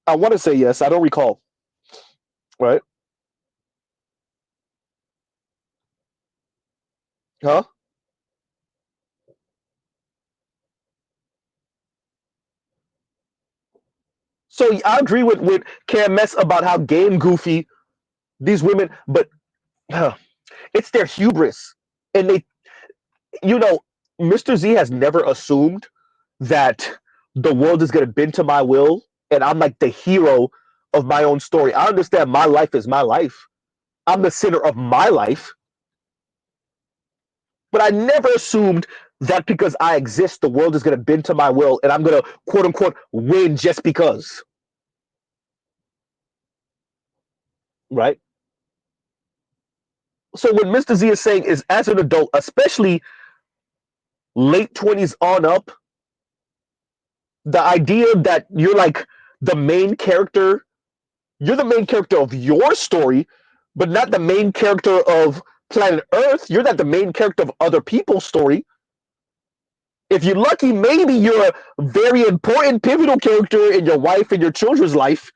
I want to say yes. I don't recall. Right? Huh? So I agree with Cam Mess about how game goofy these women, but it's their hubris. And they, you know, Mr. Z has never assumed that the world is going to bend to my will and I'm like the hero of my own story. I understand my life is my life. I'm the center of my life. But I never assumed that because I exist, the world is going to bend to my will and I'm going to, quote unquote, win just because. Right? So what Mr. Z is saying is, as an adult, especially late 20s on up, the idea that you're like the main character, you're the main character of your story, but not the main character of planet Earth. You're not the main character of other people's story. If you're lucky, maybe you're a very important, pivotal character in your wife and your children's life.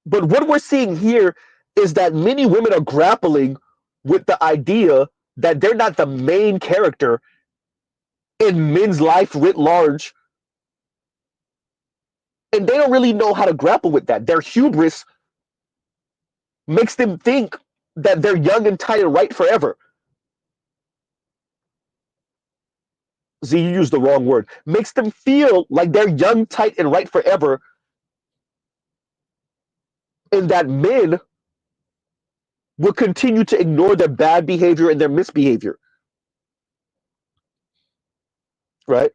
But what we're seeing here is that many women are grappling with the idea that they're not the main character in men's life writ large, and they don't really know how to grapple with that. Their hubris makes them think that they're young and tight and right forever. Z, you used the wrong word. Makes them feel like they're young, tight, and right forever, and that men will continue to ignore their bad behavior and their misbehavior. Right?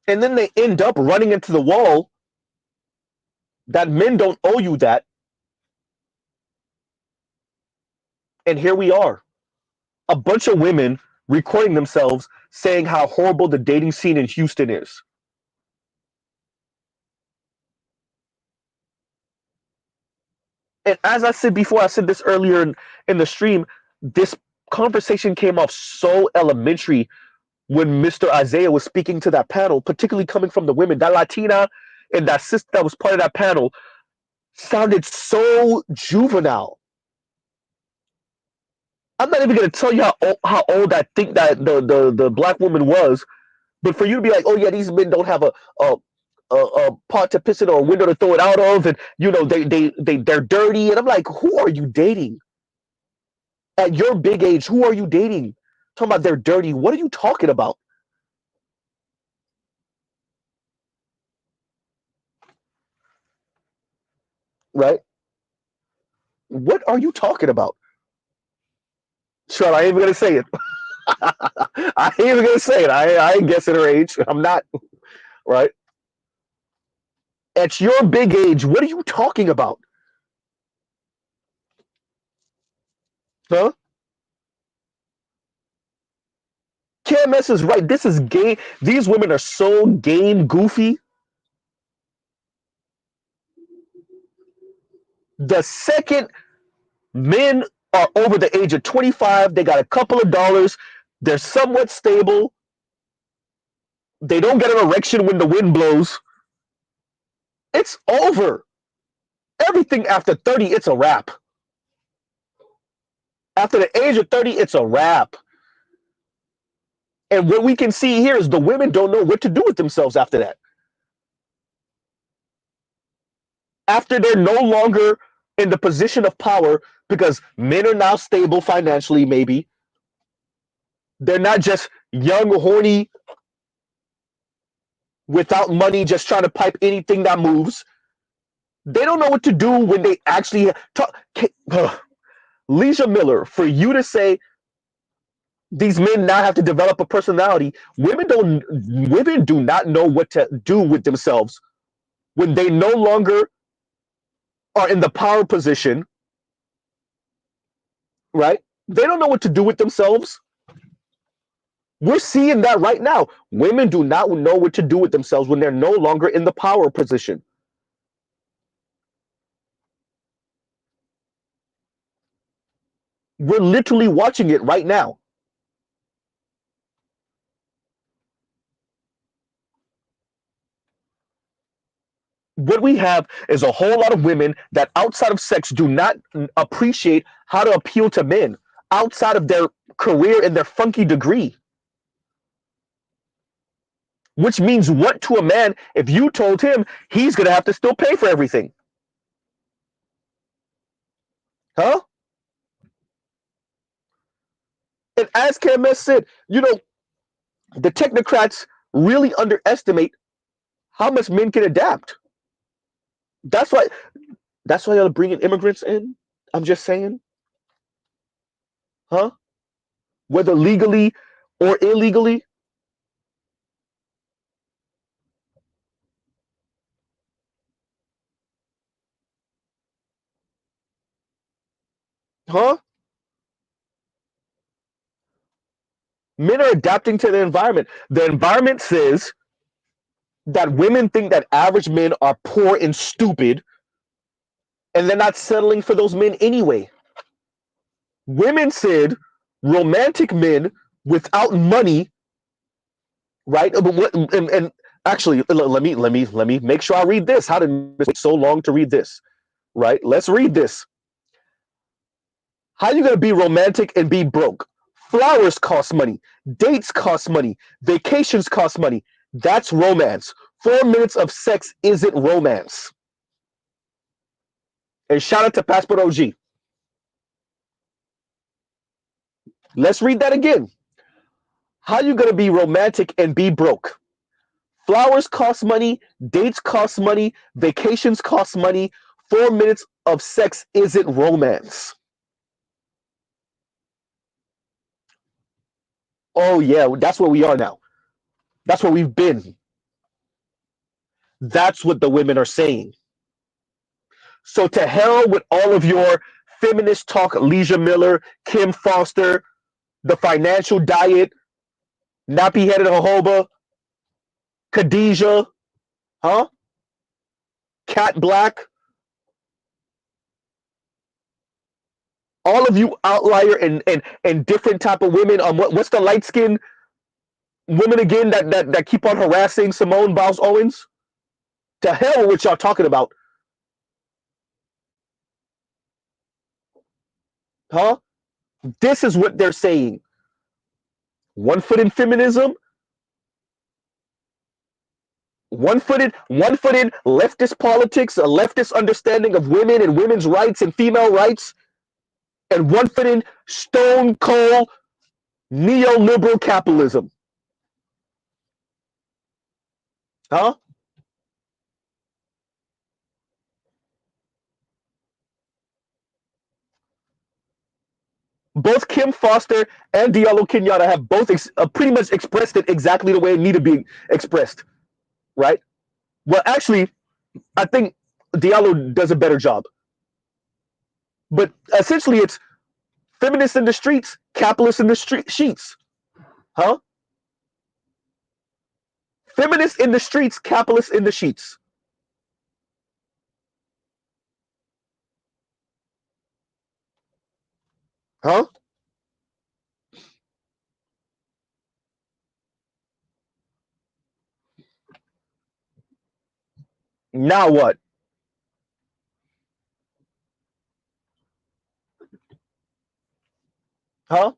And then they end up running into the wall that men don't owe you that. And here we are, a bunch of women recording themselves saying how horrible the dating scene in Houston is. And as I said before, I said this earlier in the stream, this conversation came off so elementary when Mr. Isaiah was speaking to that panel, particularly coming from the women. That Latina and that sister that was part of that panel sounded so juvenile. I'm not even going to tell you how old I think that the black woman was, but for you to be like, oh yeah, these men don't have a pot to piss in or a window to throw it out of, and you know they're dirty, and I'm like, who are you dating at your big age? Who are you dating? Talking about they're dirty. What are you talking about? Right? What are you talking about? Sure, I ain't even gonna say it. I ain't even gonna say it. I ain't guessing her age. I'm not. Right? At your big age, what are you talking about? Huh? KMS is right. This is game. These women are so game goofy. The second men are over the age of 25, they got a couple of dollars, they're somewhat stable, they don't get an erection when the wind blows, it's over. Everything after 30, it's a wrap. After the age of 30, it's a wrap. And what we can see here is the women don't know what to do with themselves after that. After they're no longer in the position of power because men are now stable financially, maybe. They're not just young, horny, without money, just trying to pipe anything that moves. They don't know what to do when they actually talk. Leisha Miller, for you to say these men now have to develop a personality, women do not know what to do with themselves when they no longer are in the power position, right? They don't know what to do with themselves. We're seeing that right now. Women do not know what to do with themselves when they're no longer in the power position. We're literally watching it right now. What we have is a whole lot of women that outside of sex do not appreciate how to appeal to men outside of their career and their funky degree. Which means what to a man if you told him he's going to have to still pay for everything? Huh? And as KMS said, you know, the technocrats really underestimate how much men can adapt. That's why they're bringing immigrants in. I'm just saying, huh? Whether legally or illegally, huh? Men are adapting to the environment. The environment says that women think that average men are poor and stupid, and they're not settling for those men anyway. Women said romantic men without money, right? And actually, let me make sure I read this. How did it take so long to read this? Right? Let's read this. How you gonna be romantic and be broke? Flowers cost money. Dates cost money. Vacations cost money. That's romance. 4 minutes of sex isn't romance. And shout out to Passport OG. Let's read that again. How you gonna be romantic and be broke? Flowers cost money. Dates cost money. Vacations cost money. 4 minutes of sex isn't romance. Oh yeah, that's where we are now. That's where we've been. That's what the women are saying. So to hell with all of your feminist talk, Leisha Miller, Kim Foster, the financial diet, nappy headed jojoba, Khadijah, huh? Cat Black. all of you outlier and different type of women. What's the light skinned women again that keep on harassing Simone Biles Owens? To hell with what y'all talking about, huh? This is what they're saying. One foot in feminism, one foot in leftist politics, a leftist understanding of women and women's rights and female rights, and one foot in stone cold neoliberal capitalism, huh? Both Kim Foster and Diallo Kenyatta have both pretty much expressed it exactly the way it needed to be expressed, right? Well, actually, I think Diallo does a better job. But essentially, it's feminists in the streets, capitalists in the sheets, huh? Feminists in the streets, capitalists in the sheets. Huh? Now what? Huh?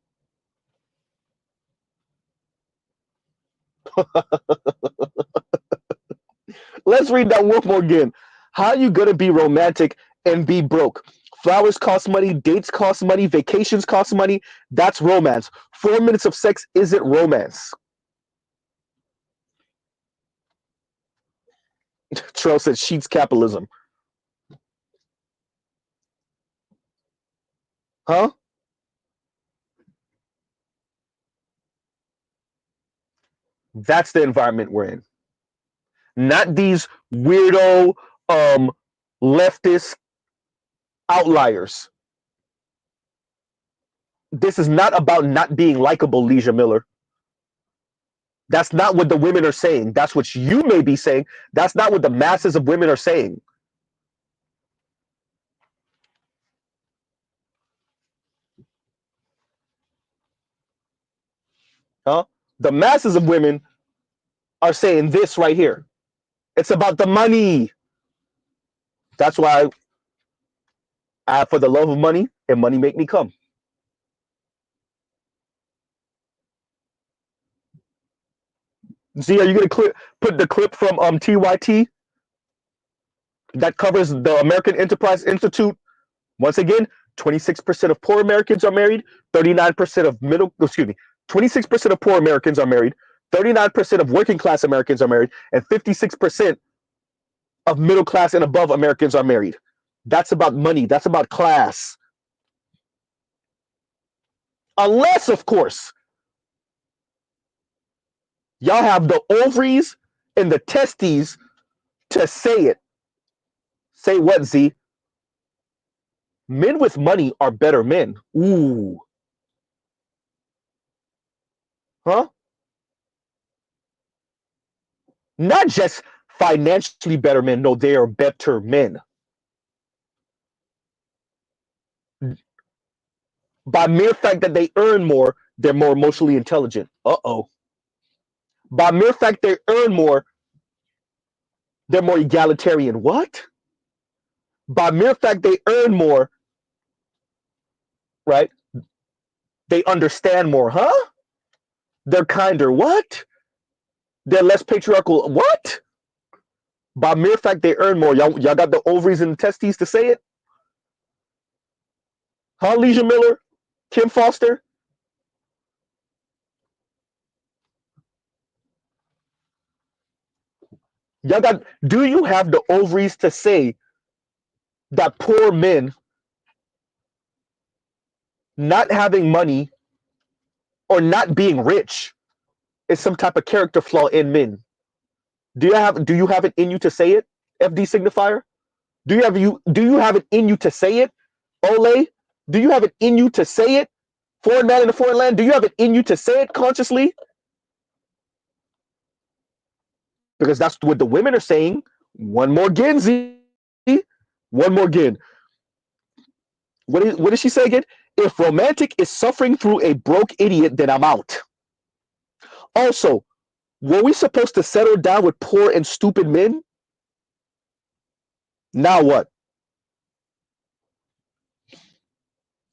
Let's read that one more again. How you gonna be romantic and be broke? Flowers cost money, dates cost money, vacations cost money. That's romance. 4 minutes of sex isn't romance. Trell said sheets capitalism. Huh? That's the environment we're in. Not these weirdo leftist outliers. This is not about not being likable, Leisha Miller. That's not what the women are saying. That's what you may be saying. That's not what the masses of women are saying. Huh? The masses of women are saying this right here. It's about the money. That's why for the love of money, and money make me come. See, are you going to put the clip from TYT that covers the American Enterprise Institute? Once again, 26% of poor Americans are married, 39% of 26% of poor Americans are married, 39% of working class Americans are married, and 56% of middle class and above Americans are married. That's about money. That's about class. Unless, of course, y'all have the ovaries and the testes to say it. Say what, Z? Men with money are better men. Ooh. Huh? Not just financially better men. No, they are better men. By mere fact that they earn more, they're more emotionally intelligent. Uh-oh. By mere fact they earn more, they're more egalitarian. What? By mere fact they earn more, right? They understand more, huh? They're kinder. What? They're less patriarchal. What? By mere fact they earn more. Y'all got the ovaries and the testes to say it? Huh, Leisha Miller? Kim Foster? Do you have the ovaries to say that poor men not having money or not being rich is some type of character flaw in men? Do you have it in you to say it, FD signifier? Do you have it in you to say it, Ole? Do you have it in you to say it? Foreign man in a foreign land, do you have it in you to say it consciously? Because that's what the women are saying. One more Genzi. One more again. What did she say again? If romantic is suffering through a broke idiot, then I'm out. Also, were we supposed to settle down with poor and stupid men? Now what?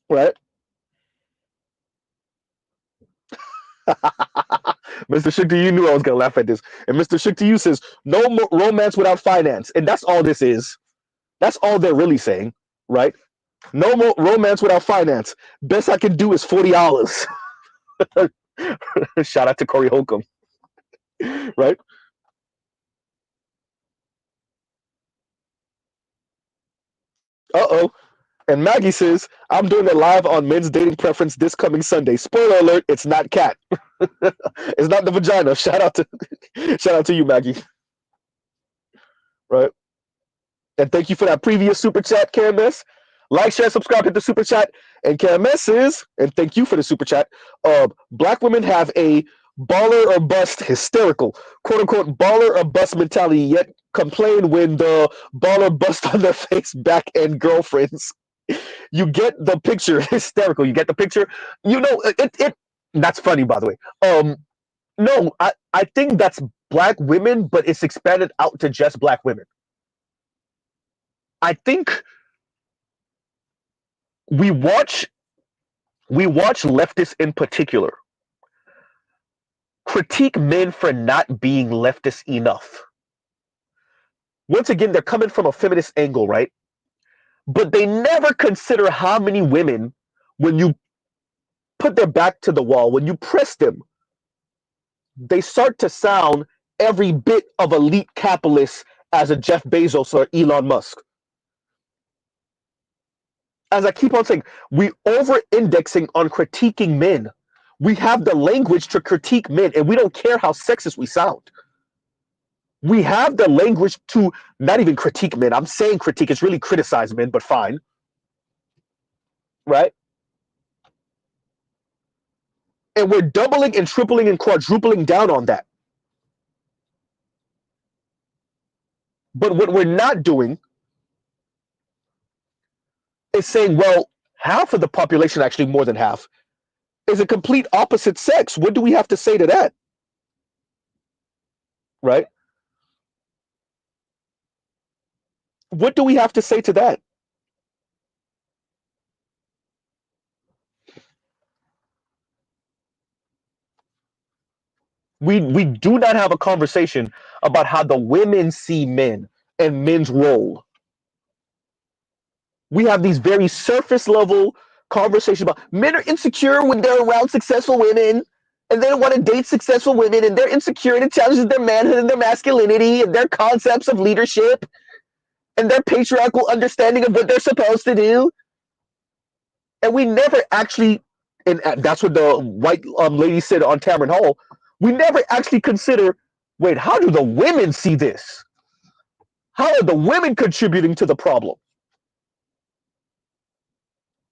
Right? Mr. Shikti, you knew I was gonna laugh at this. And Mr. Shikti, you says no romance without finance, and that's all this is. That's all they're really saying, right? No more romance without finance. Best I can do is $40. Shout out to Corey Holcomb, right? Uh-oh. And Maggie says, I'm doing a live on men's dating preference this coming Sunday. Spoiler alert, it's not cat. It's not the vagina. Shout out to you, Maggie. Right? And thank you for that previous super chat, KMS. Like, share, subscribe, hit the super chat. And KMS is, and thank you for the super chat. Black women have a baller or bust hysterical, quote unquote, baller or bust mentality, yet complain when the baller bust on their face, back and girlfriends. You get the picture. Hysterical. You get the picture. You know, it that's funny, by the way. No, I think that's black women, but it's expanded out to just black women. I think we watch leftists in particular critique men for not being leftist enough. Once again, they're coming from a feminist angle, right? But they never consider how many women, when you put their back to the wall, when you press them, they start to sound every bit of elite capitalist as a Jeff Bezos or Elon Musk. As I keep on saying, we over-indexing on critiquing men. We have the language to critique men, and we don't care how sexist we sound. We have the language to not even critique men. I'm saying critique, it's really criticize men, but fine. Right? And we're doubling and tripling and quadrupling down on that. But what we're not doing is saying, well, half of the population, actually more than half, is a complete opposite sex. What do we have to say to that? Right? What do we have to say to that? We do not have a conversation about how the women see men and men's role. We have these very surface level conversations about men are insecure when they're around successful women, and they don't want to date successful women, and they're insecure, and it challenges their manhood and their masculinity and their concepts of leadership and their patriarchal understanding of what they're supposed to do. And we never actually, and that's what the white lady said on Tamron Hall, we never actually consider, wait, how do the women see this? How are the women contributing to the problem?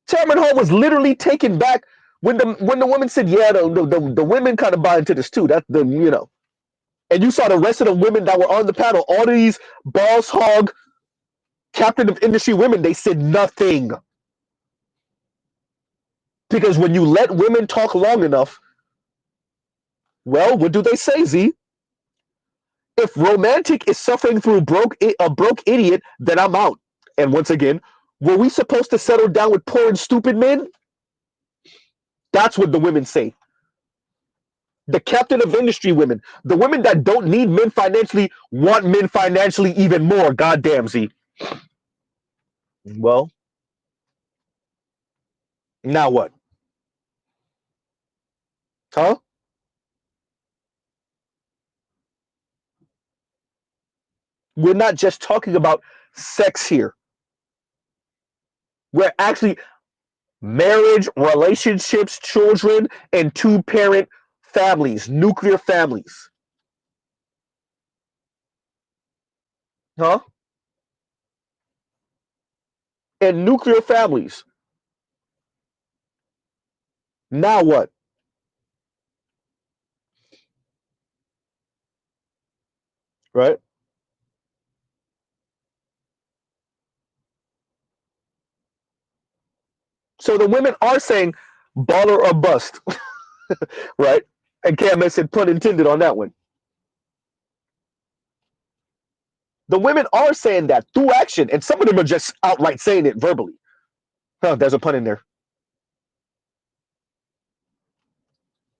Tamron Hall was literally taken back when the woman said, yeah, the women kind of buy into this too. That's the, you know. And you saw the rest of the women that were on the panel, all these boss hog, captain of industry women, they said nothing. Because when you let women talk long enough, well, what do they say, Z? If romantic is suffering through a broke idiot, then I'm out. And once again, were we supposed to settle down with poor and stupid men? That's what the women say. The captain of industry women, the women that don't need men financially, want men financially even more. Goddamn, Z. Well, now what? Huh? We're not just talking about sex here. We're actually marriage, relationships, children, and two-parent families, nuclear families. Huh? And nuclear families. Now what? Right? So the women are saying baller or bust, right? And Cam said pun intended on that one. The women are saying that through action, and some of them are just outright saying it verbally. Huh, there's a pun in there.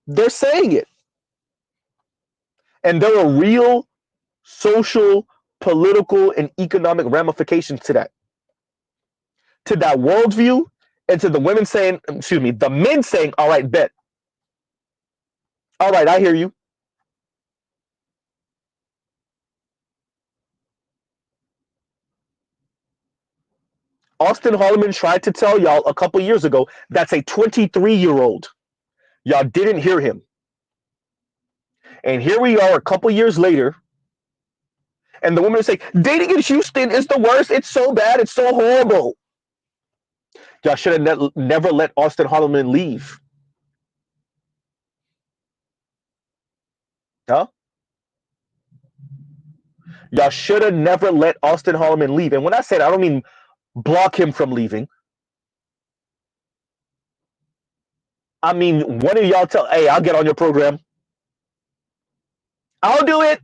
They're saying it. And there are real social, political, and economic ramifications to that. To that worldview, and to the women saying, excuse me, the men saying, all right, bet. All right, I hear you. Austin Holloman tried to tell y'all a couple years ago that's a 23-year-old. Y'all didn't hear him. And here we are a couple years later, and the women say, dating in Houston is the worst. It's so bad. It's so horrible. Y'all should have never let Austin Holloman leave. Huh? Y'all should have never let Austin Holloman leave. And when I say that, I don't mean block him from leaving. I mean, one of y'all tell, hey, I'll get on your program. I'll do it.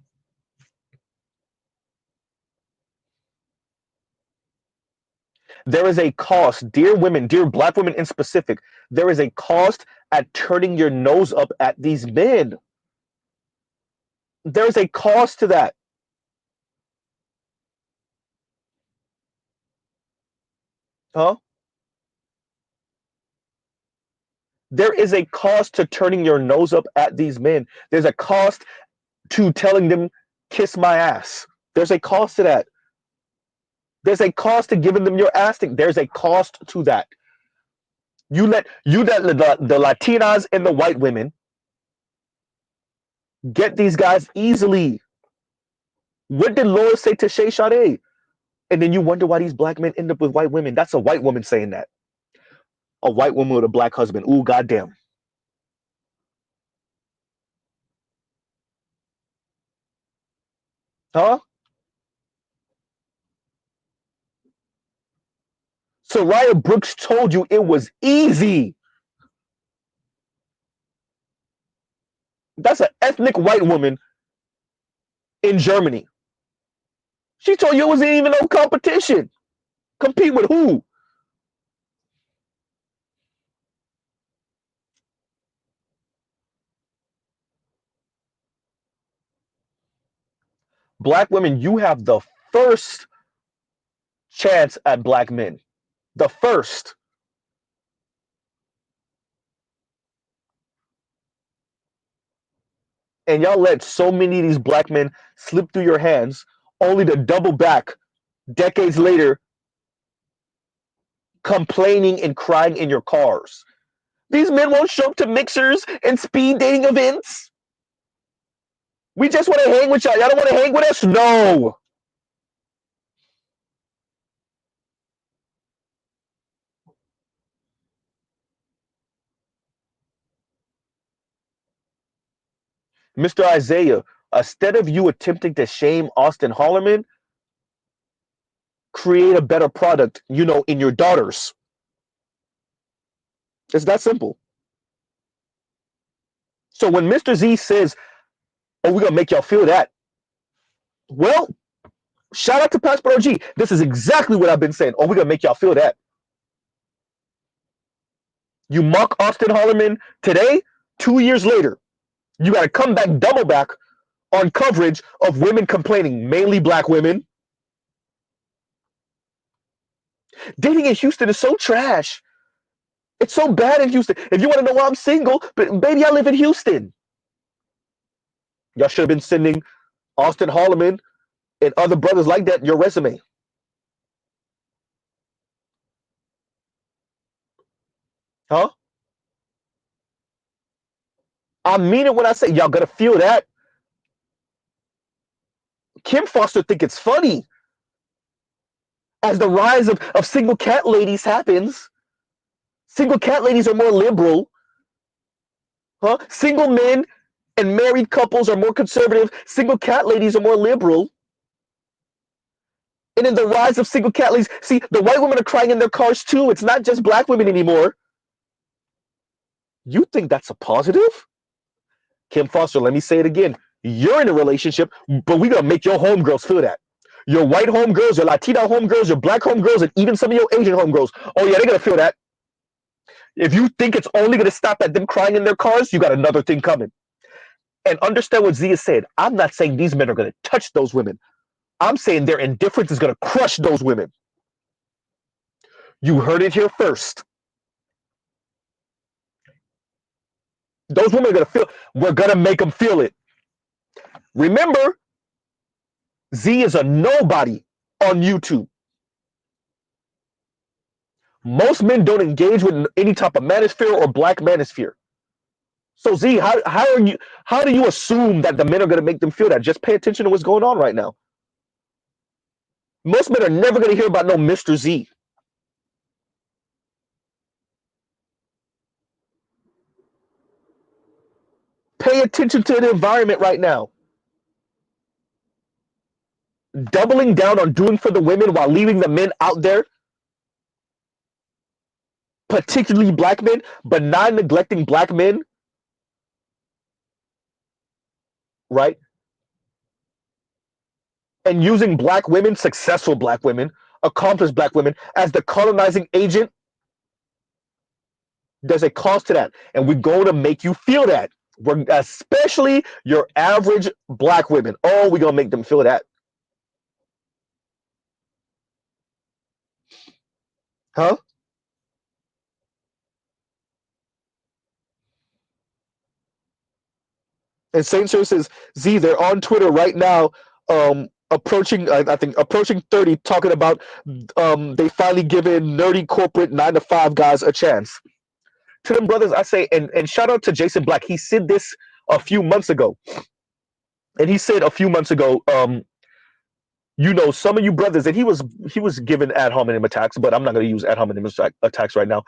There is a cost, dear women, dear black women in specific, there is a cost at turning your nose up at these men. There's a cost to that. Huh? There is a cost to turning your nose up at these men. There's a cost to telling them, kiss my ass. There's a cost to that. There's a cost to giving them your ass. There's a cost to that. You let the Latinas and the white women get these guys easily. What did Laura say to Shay Sade? And then you wonder why these black men end up with white women. That's a white woman saying that. A white woman with a black husband. Ooh, goddamn. Huh? Soraya Brooks told you it was easy. That's an ethnic white woman in Germany. She told you it wasn't even no competition. Compete with who? Black women, you have the first chance at black men. The first. And y'all let so many of these black men slip through your hands only to double back decades later complaining and crying in your cars. These men won't show up to mixers and speed dating events. We just want to hang with y'all. Y'all don't want to hang with us? No. Mr. Isaiah, instead of you attempting to shame Austin Holloman, create a better product, in your daughters. It's that simple. So when Mr. Z says, oh, we're going to make y'all feel that, well, shout out to Passport OG. This is exactly what I've been saying. Oh, we're going to make y'all feel that. You mock Austin Holloman today, 2 years later, you got to come back, double back on coverage of women complaining, mainly black women. Dating in Houston is so trash. It's so bad in Houston. If you want to know why I'm single, but baby, I live in Houston. Y'all should have been sending Austin Holloman and other brothers like that your resume. Huh? I mean it when I say y'all gotta feel that. Kim Foster think it's funny as the rise of single cat ladies happens. Single cat ladies are more liberal. Huh? Single men and married couples are more conservative. Single cat ladies are more liberal. And in the rise of single cat ladies, see, the white women are crying in their cars too. It's not just black women anymore. You think that's a positive? Kim Foster, let me say it again. You're in a relationship, but we're going to make your homegirls feel that. Your white homegirls, your Latina homegirls, your black homegirls, and even some of your Asian homegirls. Oh, yeah, they're going to feel that. If you think it's only going to stop at them crying in their cars, you got another thing coming. And understand what Zia said. I'm not saying these men are going to touch those women. I'm saying their indifference is going to crush those women. You heard it here first. Those women are going to feel, we're going to make them feel it. Remember, Z is a nobody on YouTube. Most men don't engage with any type of manosphere or black manosphere. So Z, how do you assume that the men are going to make them feel that? Just pay attention to what's going on right now. Most men are never going to hear about no Mr. Z. Pay attention to the environment right now. Doubling down on doing for the women while leaving the men out there, particularly black men, but not neglecting black men, right? And using black women, successful black women, accomplished black women, as the colonizing agent. There's a cost to that, and we're going to make you feel that. We're especially your average black women. Oh, we're gonna make them feel that. Huh? And Saint Sir says, Z, they're on Twitter right now, approaching, I think, approaching 30, talking about they finally given nerdy corporate 9 to 5 guys a chance. To them brothers, I say, and shout out to Jason Black. He said this a few months ago. And he said a few months ago, some of you brothers, and he was given ad hominem attacks, but I'm not going to use ad hominem attacks right now.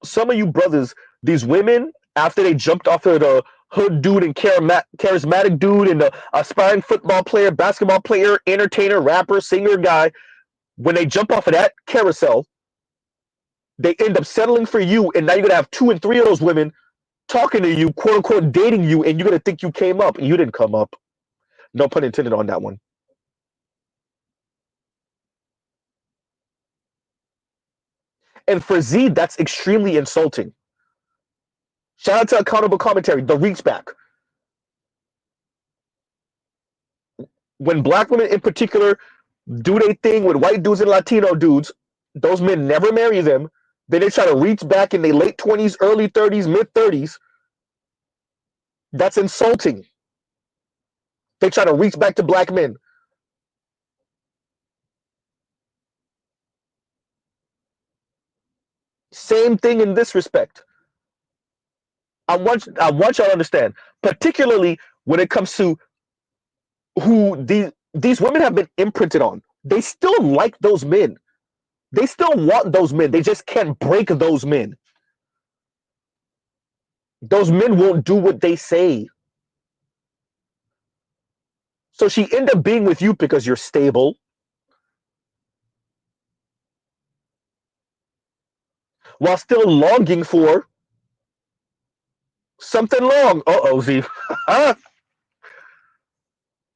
Some of you brothers, these women, after they jumped off of the hood dude and charismatic dude and the aspiring football player, basketball player, entertainer, rapper, singer guy, when they jump off of that carousel, they end up settling for you, and now you're going to have 2 and 3 of those women talking to you, quote unquote, dating you, and you're going to think you came up, and you didn't come up. No pun intended on that one. And for Z, that's extremely insulting. Shout out to Accountable Commentary, the reach back. When black women in particular do their thing with white dudes and Latino dudes, those men never marry them. Then they try to reach back in their late 20s, early 30s, mid 30s. That's insulting. They try to reach back to black men. Same thing in this respect. I want y'all to understand, particularly when it comes to who these women have been imprinted on. They still like those men. They still want those men. They just can't break those men. Those men won't do what they say. So she ended up being with you because you're stable. While still longing for something long. Uh-oh, Z.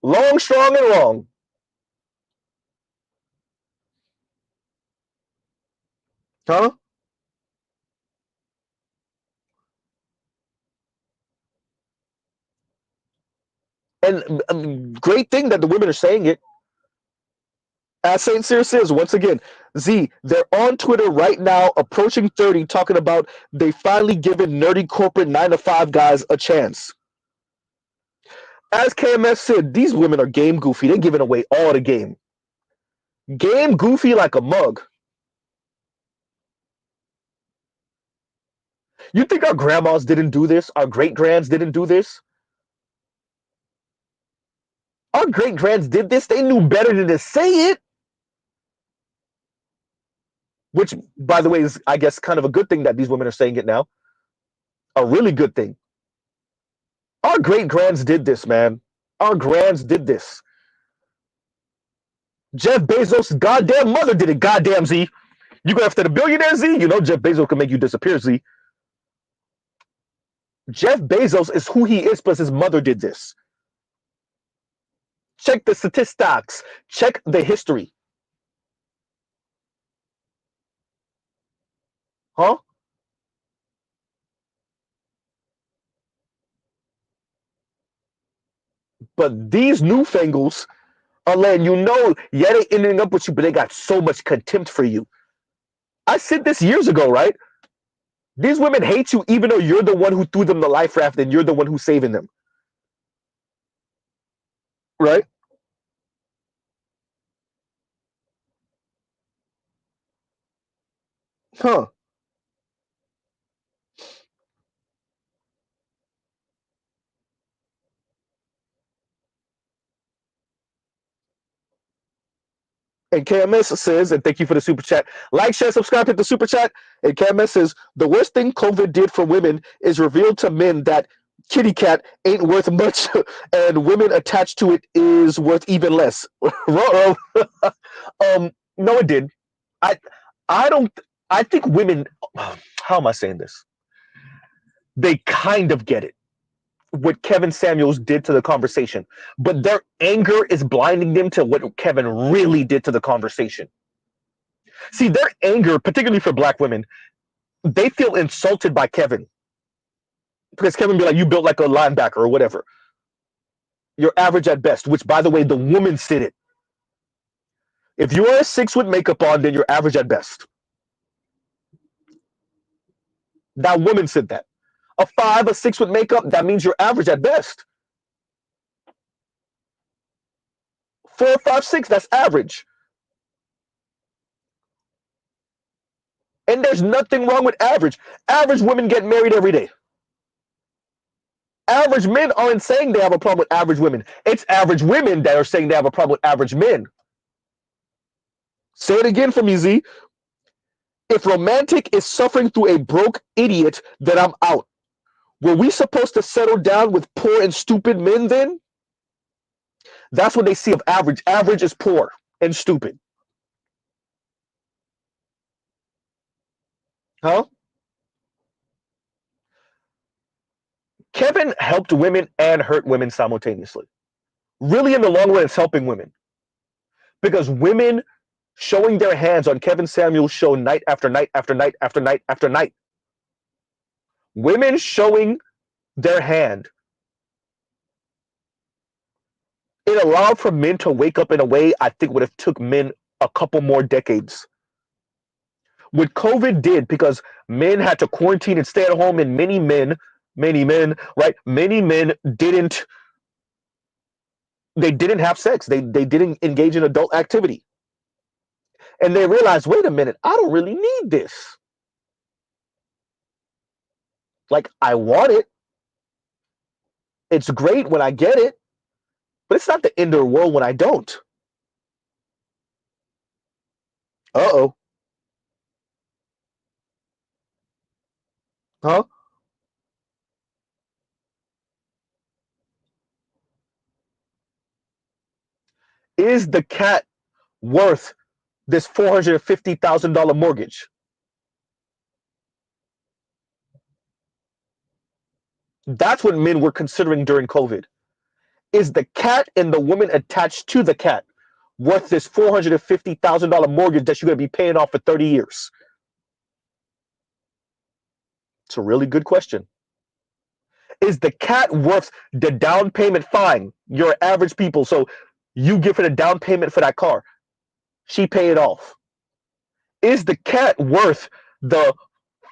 Long, strong, and wrong. Huh? And great thing that the women are saying it. As Saint Cyr says, once again, Z, they're on Twitter right now, approaching 30, talking about they finally given nerdy corporate 9 to 5 guys a chance. As KMS said, these women are game goofy. They're giving away all the game. Game goofy like a mug. You think our grandmas didn't do this? Our great-grands didn't do this? Our great-grands did this. They knew better than to say it. Which, by the way, is, I guess, kind of a good thing that these women are saying it now. A really good thing. Our great-grands did this, man. Our grands did this. Jeff Bezos' goddamn mother did it. Goddamn Z. You go after the billionaire Z. You know Jeff Bezos can make you disappear Z. Jeff Bezos is who he is, plus his mother did this. Check the statistics. Check the history. Huh? But these newfangles are letting you know, yeah, they ending up with you, but they got so much contempt for you. I said this years ago, right? These women hate you even though you're the one who threw them the life raft and you're the one who's saving them. Right? Huh. And KMS says, and thank you for the super chat. Like, share, subscribe, hit the super chat. And KMS says, the worst thing COVID did for women is reveal to men that kitty cat ain't worth much and women attached to it is worth even less. No, it did. I I don't I think women, how am I saying this? They kind of get it. What Kevin Samuels did to the conversation, but their anger is blinding them to what Kevin really did to the conversation. See, their anger, particularly for black women, they feel insulted by Kevin because Kevin be like, "You built like a linebacker or whatever. You're average at best." Which, by the way, the woman said it. If you are a 6 with makeup on, then you're average at best. That woman said that. A 5, a 6 with makeup, that means you're average at best. 4, 5, 6, that's average. And there's nothing wrong with average. Average women get married every day. Average men aren't saying they have a problem with average women. It's average women that are saying they have a problem with average men. Say it again for me, Z. If romantic is suffering through a broke idiot, then I'm out. Were we supposed to settle down with poor and stupid men then? That's what they see of average. Average is poor and stupid. Huh? Kevin helped women and hurt women simultaneously. Really, in the long run, it's helping women. Because women showing their hands on Kevin Samuels' show night after night after night after night after night. Women showing their hand. It allowed for men to wake up in a way I think would have took men a couple more decades. What COVID did, because men had to quarantine and stay at home, and many men, right? Many men didn't have sex. They didn't engage in adult activity. And they realized, wait a minute, I don't really need this. Like, I want it. It's great when I get it, but it's not the end of the world when I don't. Uh-oh. Huh? Is the cat worth this $450,000 mortgage? That's what men were considering during COVID. Is the cat and the woman attached to the cat worth this $450,000 mortgage that you're going to be paying off for 30 years? It's a really good question. Is the cat worth the down payment? Fine, you're average people, so you give her the down payment for that car. She pay it off. Is the cat worth the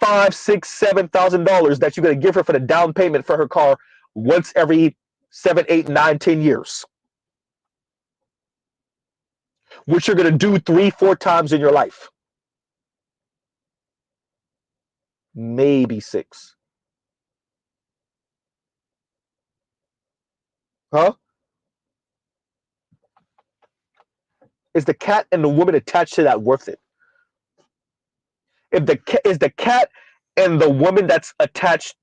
$5, $6, $7,000 that you're going to give her for the down payment for her car once every 7, 8, 9, 10 years? Which you're going to do 3, 4 times in your life. Maybe 6. Huh? Is the cat and the woman attached to that worth it? If is the cat and the woman that's attached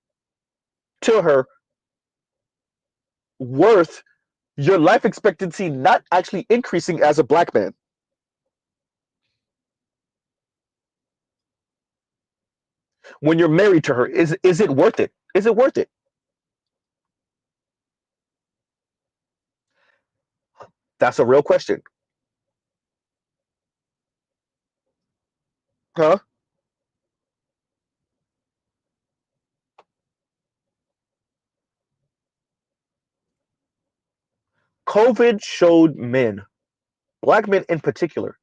to her worth your life expectancy not actually increasing as a black man? When you're married to her, is it worth it? Is it worth it? That's a real question. Huh? COVID showed men, black men in particular,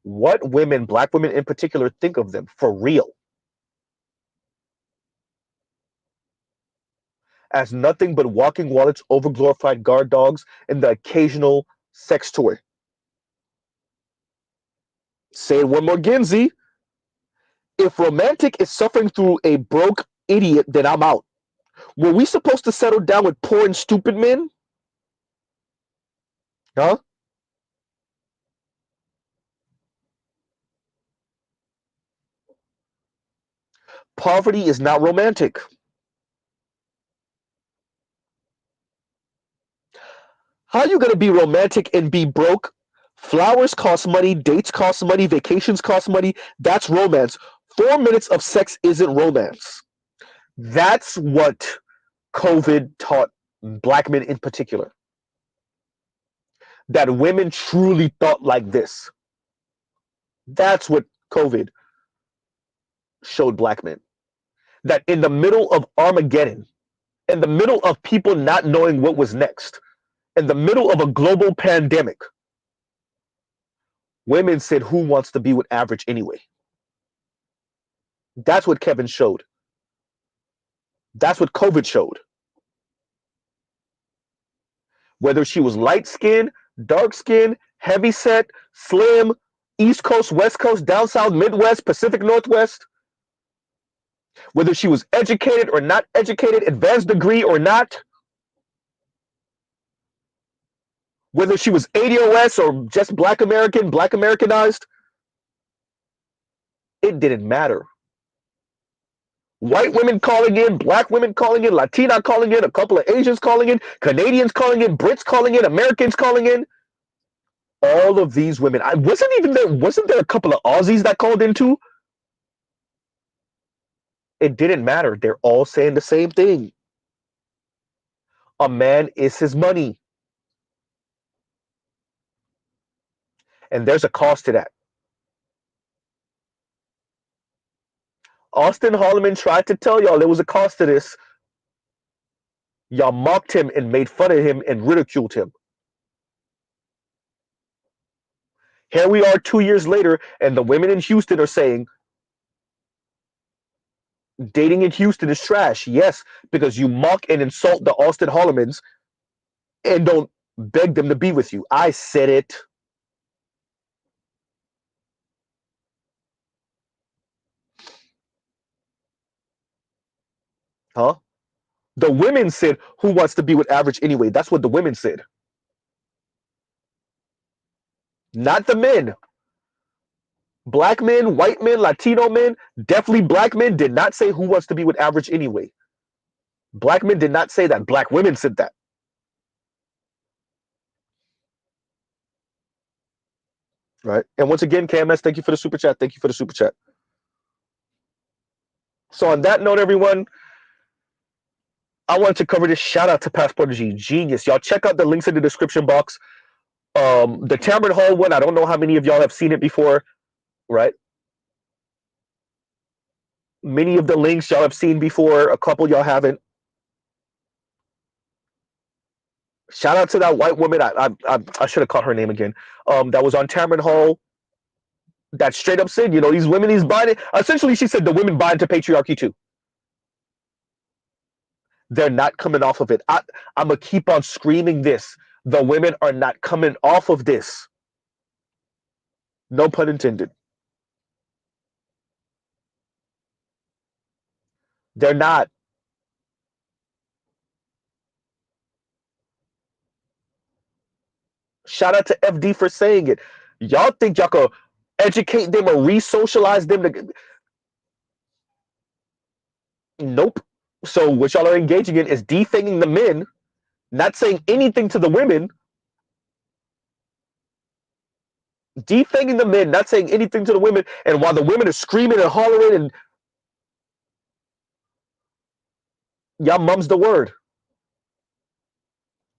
what women, black women in particular, think of them for real as nothing but walking wallets, overglorified guard dogs, and the occasional sex toy. Say it one more, Ginzy. If romantic is suffering through a broke idiot, then I'm out. Were we supposed to settle down with poor and stupid men? Huh? Poverty is not romantic. How are you going to be romantic and be broke? Flowers cost money, dates cost money, vacations cost money. That's romance. 4 minutes of sex isn't romance. That's what COVID taught black men in particular. That women truly thought like this. That's what COVID showed black men. That in the middle of Armageddon, in the middle of people not knowing what was next, in the middle of a global pandemic, women said, "Who wants to be with average anyway?" That's what Kevin showed. That's what COVID showed. Whether she was light skinned, dark skinned, heavy set, slim, East Coast, West Coast, down South, Midwest, Pacific Northwest, whether she was educated or not educated, advanced degree or not, whether she was ADOS or just Black American, Black Americanized, it didn't matter. White women calling in, black women calling in, Latina calling in, a couple of Asians calling in, Canadians calling in, Brits calling in, Americans calling in. All of these women. I wasn't there a couple of Aussies that called in too? It didn't matter. They're all saying the same thing. A man is his money. And there's a cost to that. Austin Holloman tried to tell y'all there was a cost to this. Y'all mocked him and made fun of him and ridiculed him. Here we are 2 years later, and the women in Houston are saying dating in Houston is trash. Yes, because you mock and insult the Austin Hollomans and don't beg them to be with you. I said it. Huh? The women said, "Who wants to be with average anyway?" That's what the women said. Not the men. Black men, white men, Latino men, definitely black men did not say who wants to be with average anyway. Black men did not say that. Black women said that. Right. And once again, KMS, thank you for the super chat. Thank you for the super chat. So on that note, everyone, I want to cover this. Shout out to Passport G. Genius. Y'all check out the links in the description box. The Tamron Hall one, I don't know how many of y'all have seen it before, right? Many of the links y'all have seen before, a couple y'all haven't. Shout out to that white woman. I should have caught her name again. That was on Tamron Hall. That straight up said, these women, he's buying it. Essentially, she said the women buy into patriarchy too. They're not coming off of it. I'm gonna keep on screaming this. The women are not coming off of this. No pun intended. They're not. Shout out to FD for saying it. Y'all think y'all could educate them or re-socialize them to... Nope. So what y'all are engaging in is defanging the men, not saying anything to the women, defanging the men, not saying anything to the women, and while the women are screaming and hollering and y'all mum's the word.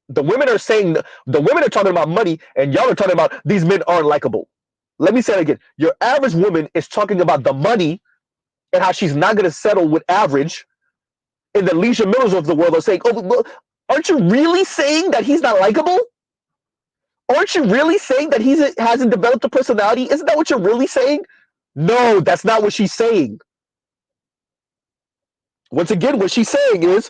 The women are saying the women are talking about money, and y'all are talking about these men aren't likable. Let me say it again. Your average woman is talking about the money and how she's not going to settle with average, and the Leisha Millers of the world are saying, "Oh, aren't you really saying that he's not likable? Aren't you really saying that he hasn't developed a personality? Isn't that what you're really saying?" No, that's not what she's saying. Once again, what she's saying is,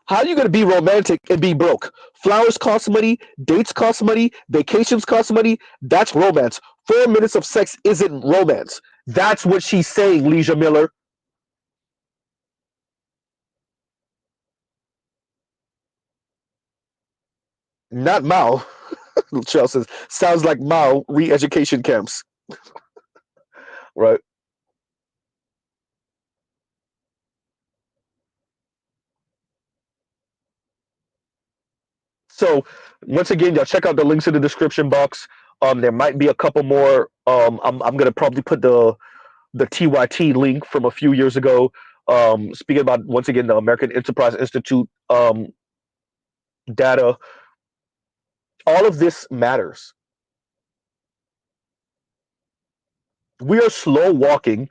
how are you going to be romantic and be broke? Flowers cost money, dates cost money, vacations cost money. That's romance. 4 minutes of sex isn't romance. That's what she's saying, Leisha Miller. Not Mao. Chell says, sounds like Mao re-education camps. Right. So once again, y'all check out the links in the description box. There might be a couple more. I'm gonna probably put the TYT link from a few years ago. Speaking about once again the American Enterprise Institute data. All of this matters. We are slow walking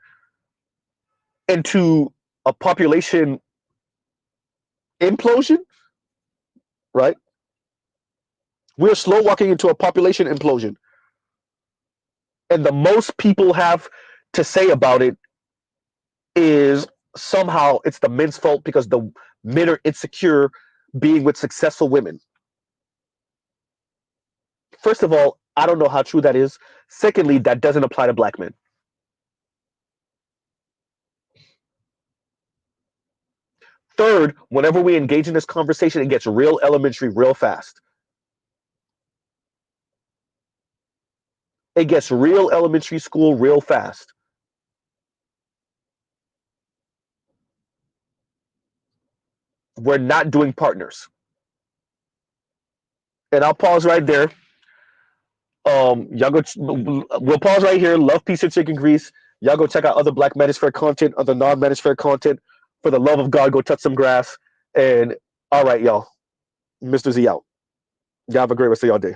into a population implosion, right? We're slow walking into a population implosion. And the most people have to say about it is somehow it's the men's fault because the men are insecure being with successful women. First of all, I don't know how true that is. Secondly, that doesn't apply to black men. Third, whenever we engage in this conversation, it gets real elementary real fast. It gets real elementary school real fast. We're not doing partners. And I'll pause right there. Y'all go. We'll pause right here. Love, peace, and chicken grease. Y'all go check out other Black Manosphere content, other non-Manosphere content. For the love of God, go touch some grass. And all right, y'all. Mr. Z out. Y'all have a great rest of y'all day.